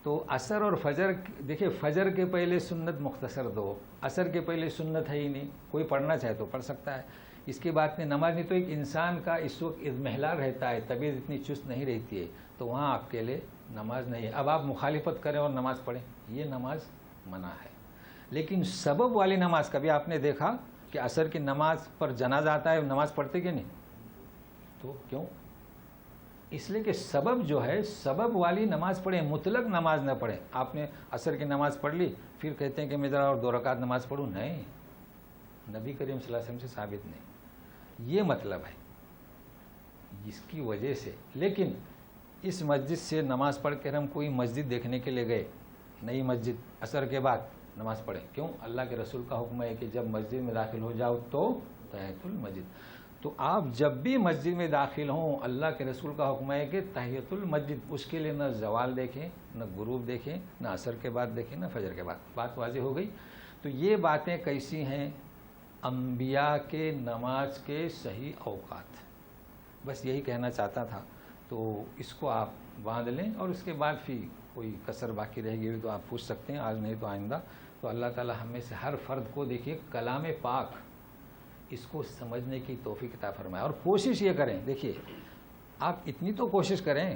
تو عصر اور فجر، دیکھیے فجر کے پہلے سنت مختصر دو، عصر کے پہلے سنت ہے ہی نہیں. کوئی پڑھنا چاہے تو پڑھ سکتا ہے. اس کے بعد میں نماز نہیں. تو ایک انسان کا اس وقت اضمحلال رہتا ہے، طبیعت اتنی چست نہیں رہتی ہے، تو وہاں آپ کے لیے نماز نہیں ہے. اب آپ مخالفت کریں اور نماز پڑھیں، یہ نماز منع ہے. لیکن سبب والی نماز، کبھی آپ نے دیکھا کہ عصر کی نماز پر جنازہ آتا ہے، نماز پڑھتے کہ نہیں؟ تو کیوں؟ اس لیے کہ سبب جو ہے، سبب والی نماز پڑھیں، مطلق نماز نہ پڑھیں. آپ نے عصر کی نماز پڑھ لی، پھر کہتے ہیں کہ میں ذرا اور 2 رکعت نماز پڑھوں. نہیں، نبی کریم صلی اللہ علیہ وسلم سے ثابت نہیں. یہ مطلب ہے اس کی وجہ سے. لیکن اس مسجد سے نماز پڑھ کر ہم کوئی مسجد دیکھنے کے لیے گئے، نئی مسجد، عصر کے بعد نماز پڑھیں. کیوں؟ اللہ کے رسول کا حکم ہے کہ جب مسجد میں داخل ہو جاؤ تو تحیۃ المسجد. تو آپ جب بھی مسجد میں داخل ہوں، اللہ کے رسول کا حکم ہے کہ تحیۃ المسجد. اس کے لیے نہ زوال دیکھیں، نہ غروب دیکھیں، نہ عصر کے بعد دیکھیں، نہ فجر کے بعد. بات واضح ہو گئی. تو یہ باتیں کیسی ہیں؟ انبیاء کے نماز کے صحیح اوقات. بس یہی کہنا چاہتا تھا. تو اس کو آپ باندھ لیں، اور اس کے بعد پھر کوئی کسر باقی رہ گئی تو آپ پوچھ سکتے ہیں، آج نہیں تو آئندہ. تو اللہ تعالی ہم میں سے ہر فرد کو، دیکھیے کلام پاک، اس کو سمجھنے کی توفیق عطا فرمائے. اور کوشش یہ کریں، دیکھیے آپ اتنی تو کوشش کریں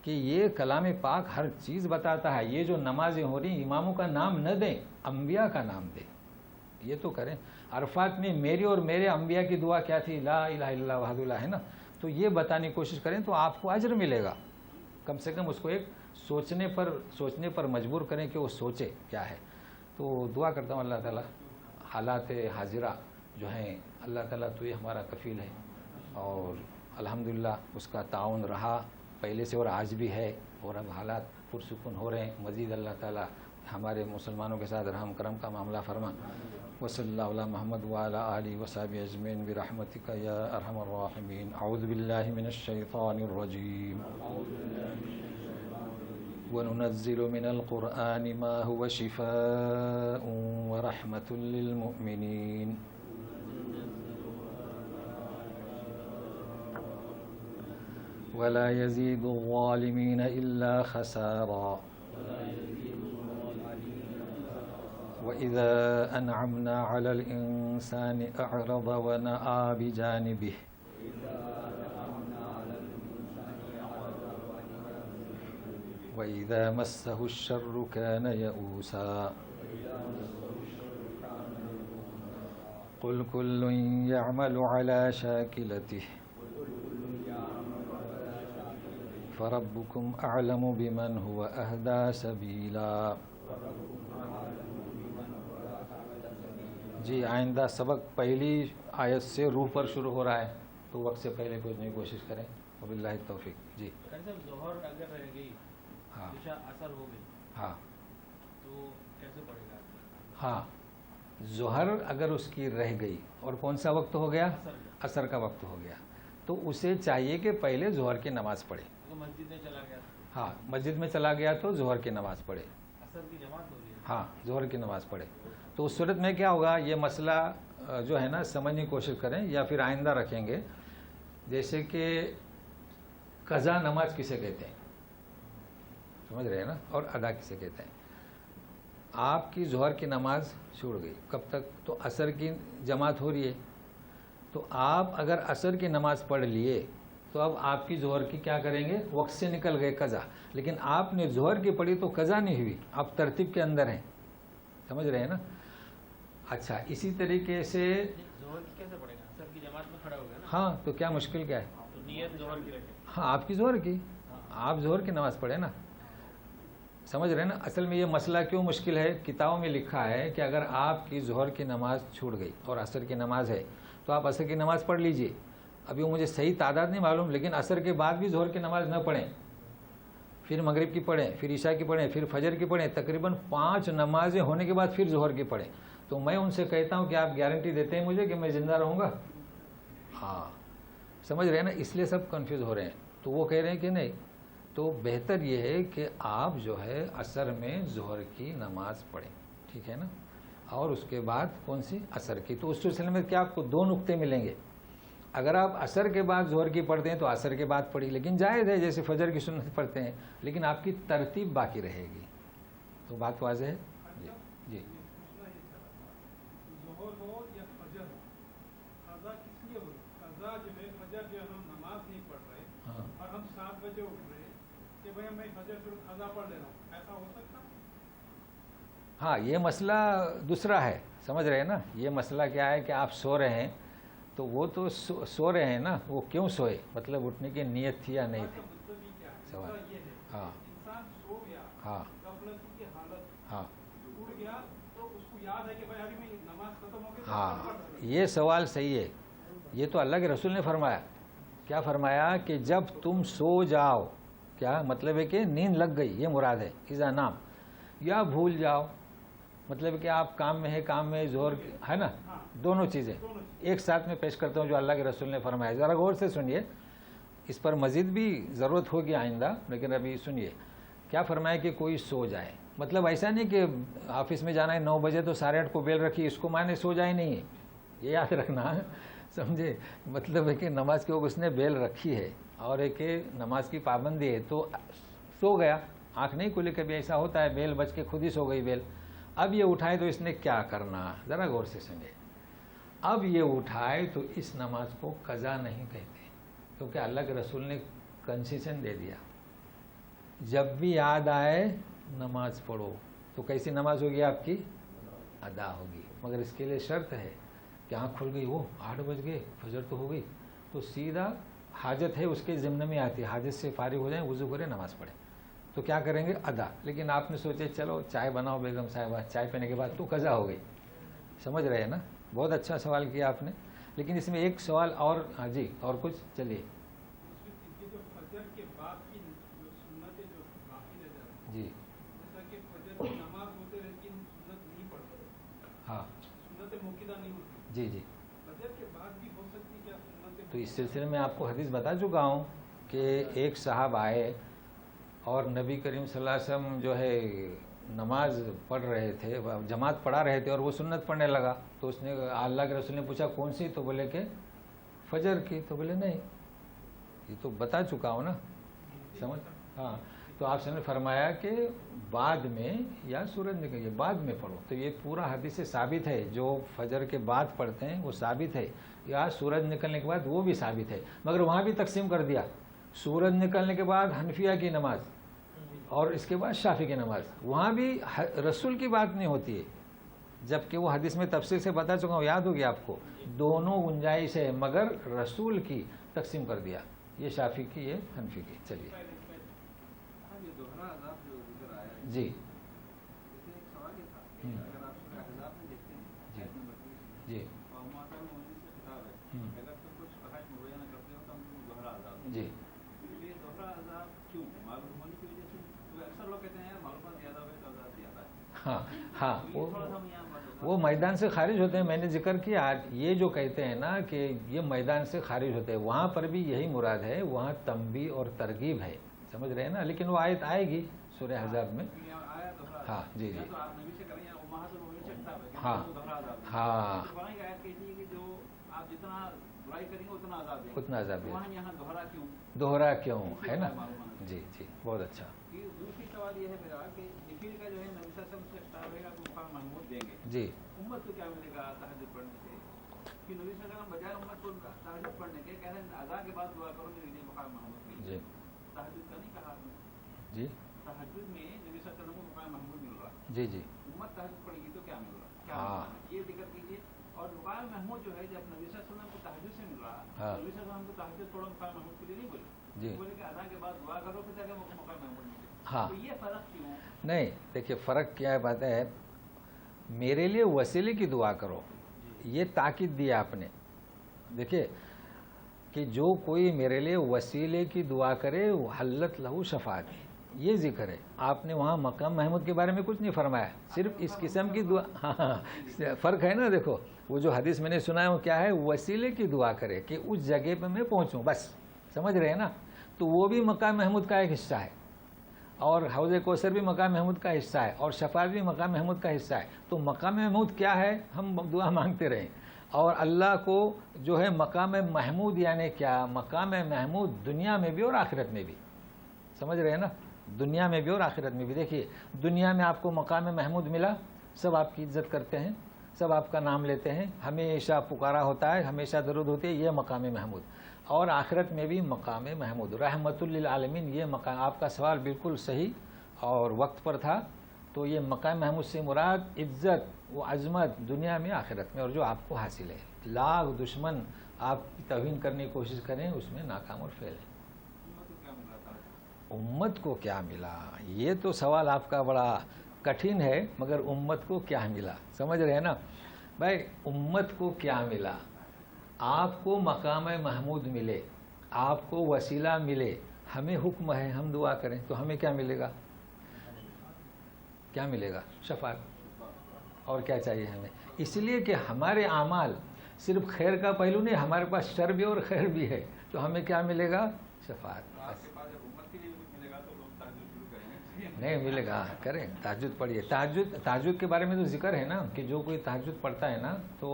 کہ یہ کلام پاک ہر چیز بتاتا ہے. یہ جو نمازیں ہو رہی، اماموں کا نام نہ دیں، انبیاء کا نام دیں. یہ تو کریں. عرفات میں میری اور میرے انبیاء کی دعا کیا تھی؟ لا الہ الا اللہ وحدہ لا، ہے نا. تو یہ بتانے کی کوشش کریں تو آپ کو اجر ملے گا. کم سے کم اس کو ایک سوچنے پر مجبور کریں کہ وہ سوچے کیا ہے. تو دعا کرتا ہوں اللہ تعالیٰ حالات حاضرہ جو ہیں اللہ تعالیٰ تو یہ ہمارا کفیل ہے، اور الحمدللہ اس کا تعاون رہا پہلے سے اور آج بھی ہے، اور اب حالات پرسکون ہو رہے ہیں۔ مزید اللہ تعالیٰ ہمارے مسلمانوں کے ساتھ رحم کرم کا معاملہ فرما۔ وصلی اللہ علی محمد وعلی آلہ وصحبہ اجمعین برحمتک یا ارحم الراحمین۔ اعوذ باللہ من الشیطان الرجیم۔ وَنُنَزِّلُ مِنَ الْقُرْآنِ مَا هُوَ شِفَاءٌ وَرَحْمَةٌ لِّلْمُؤْمِنِينَ وَلَا يَزِيدُ الظَّالِمِينَ إِلَّا خَسَارًا وَإِذَا أَنْعَمْنَا عَلَى الْإِنسَانِ أَعْرَضَ وَنَأَىٰ بِجَانِبِهِ وَإِذَا مَسَّهُ الشَّرُّ كَانَ يَئُوسًا قُلْ كُلٌّ يَعْمَلُ عَلَى شَاكِلَتِهِ فَرَبُّكُمْ أَعْلَمُ بِمَنْ هُوَ أَهْدَىٰ سَبِيلًا۔ جی آئندہ سبق پہلی آیت سے روح پر شروع ہو رہا ہے، تو وقت سے پہلے پہنچنے کی کوشش کریں۔ وباللہ التوفیق۔ جی ظہر اگر رہ گئی، ہاں عشاء اثر ہو گئی، ہاں تو کیسے پڑے گا؟ ہاں ظہر اگر اس کی رہ گئی اور کون سا وقت ہو گیا؟ عصر کا وقت ہو گیا، تو اسے چاہیے کہ پہلے ظہر کی نماز پڑھے۔ مسجد میں چلا گیا، ہاں مسجد میں چلا گیا تو ظہر کی نماز پڑھے، اثر کی جماعت ہو رہی ہے، ہاں ظہر کی نماز پڑھے۔ تو اس صورت میں کیا ہوگا، یہ مسئلہ جو ہے نا سمجھنے کی کوشش کریں یا پھر آئندہ رکھیں گے۔ جیسے کہ قضا نماز کسے کہتے ہیں، سمجھ رہے ہیں نا، اور ادا کسے کہتے ہیں۔ آپ کی ظہر کی نماز چھوڑ گئی، کب تک؟ تو عصر کی جماعت ہو رہی ہے، تو آپ اگر عصر کی نماز پڑھ لیے تو اب آپ کی ظہر کی کیا کریں گے؟ وقت سے نکل گئے قضا، لیکن آپ نے ظہر کی پڑھی تو قضا نہیں ہوئی، آپ ترتیب کے اندر ہیں، سمجھ رہے ہیں نا۔ اچھا اسی طریقے سے ظہر کی کیسے پڑے گا؟ اثر کی جماعت میں کھڑا ہو گیا نا، ہاں تو کیا مشکل کیا ہے؟ تو نیت ظہر کی رکھے، ہاں آپ کی ظہر کی، آپ ظہر کی نماز پڑھیں نا، سمجھ رہے ہیں نا۔ اصل میں یہ مسئلہ کیوں مشکل ہے، کتابوں میں لکھا ہے کہ اگر آپ کی ظہر کی نماز چھوٹ گئی اور عصر کی نماز ہے تو آپ عصر کی نماز پڑھ لیجئے۔ ابھی مجھے صحیح تعداد نہیں معلوم، لیکن عصر کے بعد بھی ظہر کی نماز نہ پڑھیں، پھر مغرب کی پڑھیں، پھر عشاء کی پڑھیں، پھر فجر کی پڑھیں، تقریباً 5 نمازیں ہونے کے بعد پھر ظہر کی پڑھیں۔ تو میں ان سے کہتا ہوں کہ آپ گارنٹی دیتے ہیں مجھے کہ میں زندہ رہوں گا؟ ہاں سمجھ رہے ہیں نا، اس لیے سب کنفیوز ہو رہے ہیں۔ تو وہ کہہ رہے ہیں کہ نہیں، تو بہتر یہ ہے کہ آپ جو ہے عصر میں ظہر کی نماز پڑھیں، ٹھیک ہے نا، اور اس کے بعد کون سی؟ عصر کی۔ تو اس سلسلے میں کیا آپ کو 2 نقطے ملیں گے۔ اگر آپ عصر کے بعد ظہر کی پڑھتے ہیں تو عصر کے بعد پڑھی، لیکن جائز ہے جیسے فجر کی سنت پڑھتے ہیں، لیکن آپ کی ترتیب باقی رہے گی۔ تو بات واضح ہے؟ جی جی ظہر ہو یا فجر ہو، قضا کس لیے ہوئی؟ قضا جو ہے فجر جو ہم نماز نہیں پڑھ رہے ہاں اور ہم 7 بجے اٹھ رہے کہ بھائی میں فجر سے قضا پڑھ لے رہا ہوں، ایسا ہو سکتا؟ ہاں یہ مسئلہ دوسرا ہے، سمجھ رہے ہیں نا۔ یہ مسئلہ کیا ہے کہ آپ سو رہے ہیں، تو وہ تو سو رہے ہیں نا، وہ کیوں سوئے، مطلب اٹھنے کی نیت تھی یا نہیں تھی، مطلب یہ کیا ہے؟ سوال۔ مسئلہ یہ ہے ہاں انسان سو گیا، ہاں غفلت کی حالت ہاں جو اٹھ گیا تو اس کو یاد ہے کہ بھائی ابھی میں نماز ختم ہو گئی تو ہاں پڑھ سکتا یہ سوال صحیح ہے۔ یہ تو اللہ کے رسول نے فرمایا، کیا فرمایا کہ جب تم سو جاؤ، کیا مطلب ہے کہ نیند لگ گئی، یہ مراد ہے، اذا نام، یا بھول جاؤ، مطلب کہ آپ کام میں ہے، کام میں ظہر ہے نا، دونوں چیزیں ایک ساتھ میں پیش کرتا ہوں جو اللہ کے رسول نے فرمایا۔ ذرا غور سے سنیے، اس پر مزید بھی ضرورت ہوگی آئندہ، لیکن ابھی سنیے کیا فرمایا کہ کوئی سو جائے، مطلب ایسا نہیں کہ آفس میں جانا ہے 9 بجے تو 8:30 کو بیل رکھی، اس کو معنی سو جائے نہیں ہے، یہ یاد رکھنا، سمجھے، مطلب ہے کہ نماز کے وقت اس نے بیل رکھی ہے اور ایک نماز کی پابندی ہے، تو سو گیا، آنکھ نہیں کھلی، کبھی ایسا ہوتا ہے بیل بج کے خود ہی سو گئی بیل، اب یہ اٹھائے تو اس نے کیا کرنا، ذرا غور سے سنیے۔ اب یہ اٹھائے تو اس نماز کو قضا نہیں کہتے، کیونکہ اللہ کے رسول نے کنسیشن دے دیا، جب بھی یاد آئے نماز پڑھو۔ تو کیسی نماز ہوگی آپ کی؟ ادا ہوگی، مگر اس کے لیے شرط ہے کہ آنکھ کھل گئی، وہ 8 بج گئے، فجر تو ہو گئی، تو سیدھا حاجت ہے اس کے ضمن میں آتی ہے، حاجت سے فارغ ہو جائیں، وضو کریں، نماز پڑھیں، تو کیا کریں گے؟ ادا. لیکن آپ نے سوچے چلو چائے بناؤ بیگم صاحبہ، چائے پینے کے بعد تو قضا ہو گئی. سمجھ رہے ہیں نا؟ بہت اچھا سوال کیا آپ نے. لیکن اس میں ایک سوال اور، ہاں جی اور کچھ، چلیے. یہ جو فجر کے بعد کی جو سنتیں جو باقی رہ جاتی ہیں، جی جیسا کہ فجر کی نماز ہوتے رہتی ہے، ہم سنت نہیں پڑھتے، ہاں سنت موقدہ نہیں ہوتی، جی جی. فجر کے بعد بھی ہو سکتی کیا سنت؟ تو اس سلسلے میں آپ کو حدیث بتا چکا ہوں کہ ایک صاحب آئے اور نبی کریم صلی اللہ علیہ وسلم جو ہے نماز پڑھ رہے تھے، جماعت پڑھا رہے تھے اور وہ سنت پڑھنے لگا. تو اس نے اللہ کے رسول نے پوچھا کون سی؟ تو بولے کہ فجر کی. تو بولے نہیں، یہ تو بتا چکا ہوں نا. سمجھ؟ ہاں. تو آپ نے فرمایا کہ بعد میں یا سورج نکل بعد میں پڑھو. تو یہ پورا حدیث سے ثابت ہے، جو فجر کے بعد پڑھتے ہیں وہ ثابت ہے، یا سورج نکلنے کے بعد وہ بھی ثابت ہے. مگر وہاں بھی تقسیم کر دیا، سورج نکلنے کے بعد حنفیہ کی نماز اور اس کے بعد شافعی کی نماز. وہاں بھی رسول کی بات نہیں ہوتی ہے، جبکہ وہ حدیث میں تفصیل سے بتا چکا ہوں، یاد ہوگی آپ کو. دونوں گنجائش ہے مگر رسول کی تقسیم کر دیا، یہ شافعی کی یہ حنفی کی. چلیے یہ دوہرا عذاب جو ذکر آیا ہے، جی اس میں ایک سوال یہ تھا کہ اگر آپ سورہ احزاب میں دیکھتے ہیں، آیت نمبر 30 جی ماتا میں موجود سے خطاب ہے، اگر تم کچھ فحش مبینہ کرتے ہو تو ہم تم دوہرا عذاب. جی یہ دوہرا عذاب کیوں؟ معلوم ہونے کی وجہ سے؟ تو اکثر لوگ کہتے ہیں یار معلومات زیادہ ہوئے تو عذاب زیادہ ہے. ہاں ہاں. یہ تھوڑا سا ہم یہاں بات ہوگا. وہ میدان سے خارج ہوتے ہیں. میں نے ذکر کیا یہ جو کہتے ہیں نا کہ یہ میدان سے خارج ہوتے ہیں، وہاں پر بھی یہی مراد ہے، وہاں تنبیہ اور ترغیب ہے. سمجھ رہے ہیں نا؟ لیکن وہ آیت آئے گی سورہ احزاب میں. آیا دوہرا عذاب. ہاں جی جی یا تو آپ نبی سے کریں یا وہاں سے موجود سے خطاب ہے کہ ہاں دوہرا عذاب ہے. ہاں تو قرآن کی آیت کہتی ہے کہ جو آپ جتنا برائی کریں گے اتنا عذاب دیں گے. اتنا عذاب ہے. وہاں یہاں دوہرا کیوں؟ دوہرا کیوں ہے نا؟ معلوم ہونا چاہیے. جی جی بہت اچھا. کہ دوسری سوال یہ ہے میرا کہ نفل کا جو ہے نبی صلی اللہ علیہ وسلم سے خطاب رہے گا تو مقام محمود دیں گے. جی امت کو کیا ملے گا تہجد پڑھنے سے؟ کہ نبی صلی اللہ علیہ وسلم بجائے امت کو تہجد پڑھنے کے کہہ رہے ہیں اذان کے بعد دعا کرو میرے لیے مقام محمود کے لیے. جی تہجد کا نہیں کہا آپ نے. جی تہجد میں نبی صلی اللہ علیہ وسلم کو مقام محمود مل رہا. جی جی امت تہجد پڑھے گی تو کیا مل رہا؟ کیا ہاں. مل رہا؟ یہ ذکر کیجیے. اور مقام محمود جو ہے جب نبی صلی اللہ علیہ وسلم کو تہجد سے مل رہا، ہاں. نبی صلی اللہ علیہ وسلم کو تہجد پڑھو مقام محمود کے لیے نہیں بولے. جی بولے کہ اذان کے بعد دعا کرو پھر جا کے مقام محمود ملے. ہاں. تو یہ فرق کیوں؟ نہیں دیکھیے فرق کیا ہے، بات ہے میرے لیے وسیلے کی دعا کرو، یہ تاکید دیا آپ نے. دیکھیے کہ جو کوئی میرے لیے وسیلے کی دعا کرے حلت لہو شفاعت، یہ ذکر ہے. آپ نے وہاں مقام محمود کے بارے میں کچھ نہیں فرمایا، صرف اس قسم کی دعا. ہاں فرق ہے نا. دیکھو وہ جو حدیث میں نے سنا ہے وہ کیا ہے؟ وسیلے کی دعا کرے کہ اس جگہ پہ میں پہنچوں، بس. سمجھ رہے ہیں نا؟ تو وہ بھی مقام محمود کا ایک حصہ ہے، اور حوض کوثر بھی مقام محمود کا حصہ ہے، اور شفاعت بھی مقام محمود کا حصہ ہے. تو مقام محمود کیا ہے؟ ہم دعا مانگتے رہیں. اور اللہ کو جو ہے مقام محمود یعنی کیا؟ مقام محمود دنیا میں بھی اور آخرت میں بھی. سمجھ رہے ہیں نا؟ دنیا میں بھی اور آخرت میں بھی. دیکھیے دنیا میں آپ کو مقام محمود ملا، سب آپ کی عزت کرتے ہیں، سب آپ کا نام لیتے ہیں، ہمیشہ پکارا ہوتا ہے، ہمیشہ درود ہوتی ہے، یہ مقام محمود. اور آخرت میں بھی مقام محمود رحمت للعالمین. یہ مقام، آپ کا سوال بالکل صحیح اور وقت پر تھا. تو یہ مقام محمود سے مراد عزت و عظمت دنیا میں آخرت میں، اور جو آپ کو حاصل ہے. لاکھ دشمن آپ کی توہین کرنے کی کوشش کریں، اس میں ناکام اور فیل ہے. امت کو کیا ملا؟ یہ تو سوال آپ کا بڑا کٹھن ہے، مگر امت کو کیا ملا؟ سمجھ رہے ہیں نا بھائی؟ امت کو کیا ملا؟ آپ کو مقام محمود ملے، آپ کو وسیلہ ملے، ہمیں حکم ہے ہم دعا کریں، تو ہمیں کیا ملے گا؟ کیا ملے گا؟ شفاعت. اور کیا چاہیے ہمیں؟ اس لیے کہ ہمارے اعمال صرف خیر کا پہلو نہیں، ہمارے پاس شر بھی اور خیر بھی ہے. تو ہمیں کیا ملے گا؟ شفاعت. نہیں ملے گا. کریں تہجد پڑھیے. تہجد کے بارے میں تو ذکر ہے نا کہ جو کوئی تہجد پڑھتا ہے نا تو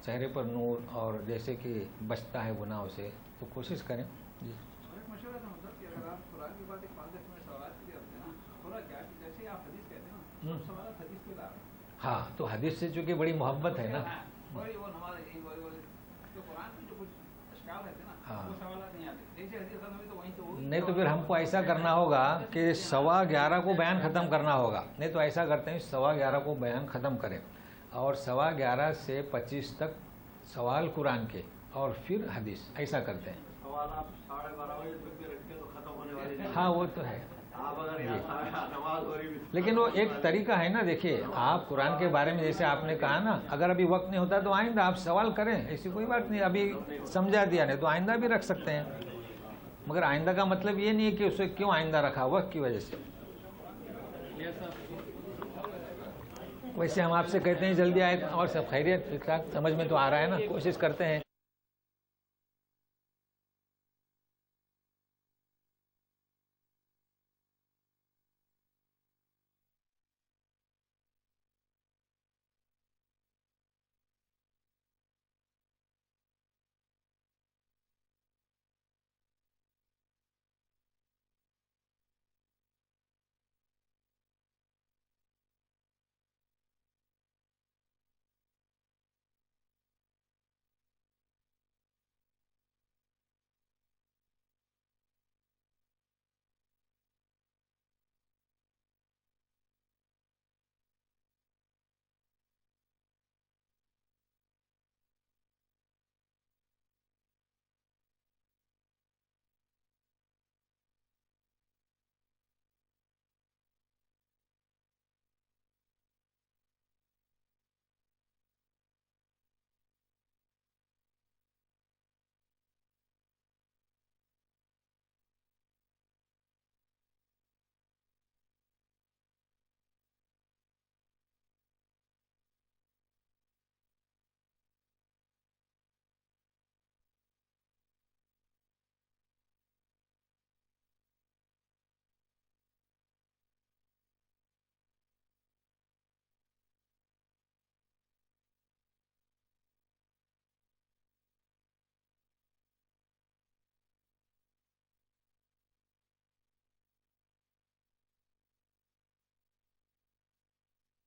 چہرے پر نور، اور جیسے کہ بچتا ہے گناہوں سے. تو کوشش کریں. جی ایک مشورہ تھا مطلب کہ اگر آپ قرآن کی بات ایک 5 میں سوالات کے لیے ہوتے ہیں نا، تھوڑا کیا کہ جیسے آپ حدیث کہتے ہیں نا، سوالات حدیث کے لا رہے ہیں. ہاں تو حدیث سے چونکہ بڑی محبت ہے نا. وہی وہ نماز یہی وہی تو قرآن میں جو کچھ اشکال رہتے ہیں نا وہ سوالات نہیں آتے. جیسے حدیث اصل میں تو وہیں تو نہیں تو پھر ہم کو ایسا کرنا ہوگا کہ 11:15 کو بیان ختم کرنا ہوگا. نہیں تو ایسا کرتے ہیں 11:15 کو بیان ختم کریں، اور 11:15 سے 25 تک سوال قرآن کے، اور پھر حدیث. ایسا کرتے ہیں. سوال آپ 12:30 بجے تک بھی رکھتے تو ختم ہونے والے نہیں. ہاں وہ تو ہے. لیکن وہ ایک طریقہ ہے نا. دیکھیے آپ قرآن کے بارے میں جیسے آپ نے کہا نا, اگر ابھی وقت نہیں ہوتا تو آئندہ آپ سوال کریں, ایسی کوئی بات نہیں. ابھی سمجھا دیا نہیں تو آئندہ بھی رکھ سکتے ہیں, مگر آئندہ کا مطلب یہ نہیں ہے کہ اسے کیوں آئندہ رکھا, وقت کی وجہ سے. ویسے ہم آپ سے کہتے ہیں جلدی آئے, اور سب خیریت ٹھیک ٹھاک سمجھ میں تو آ رہا ہے نا, کوشش کرتے ہیں.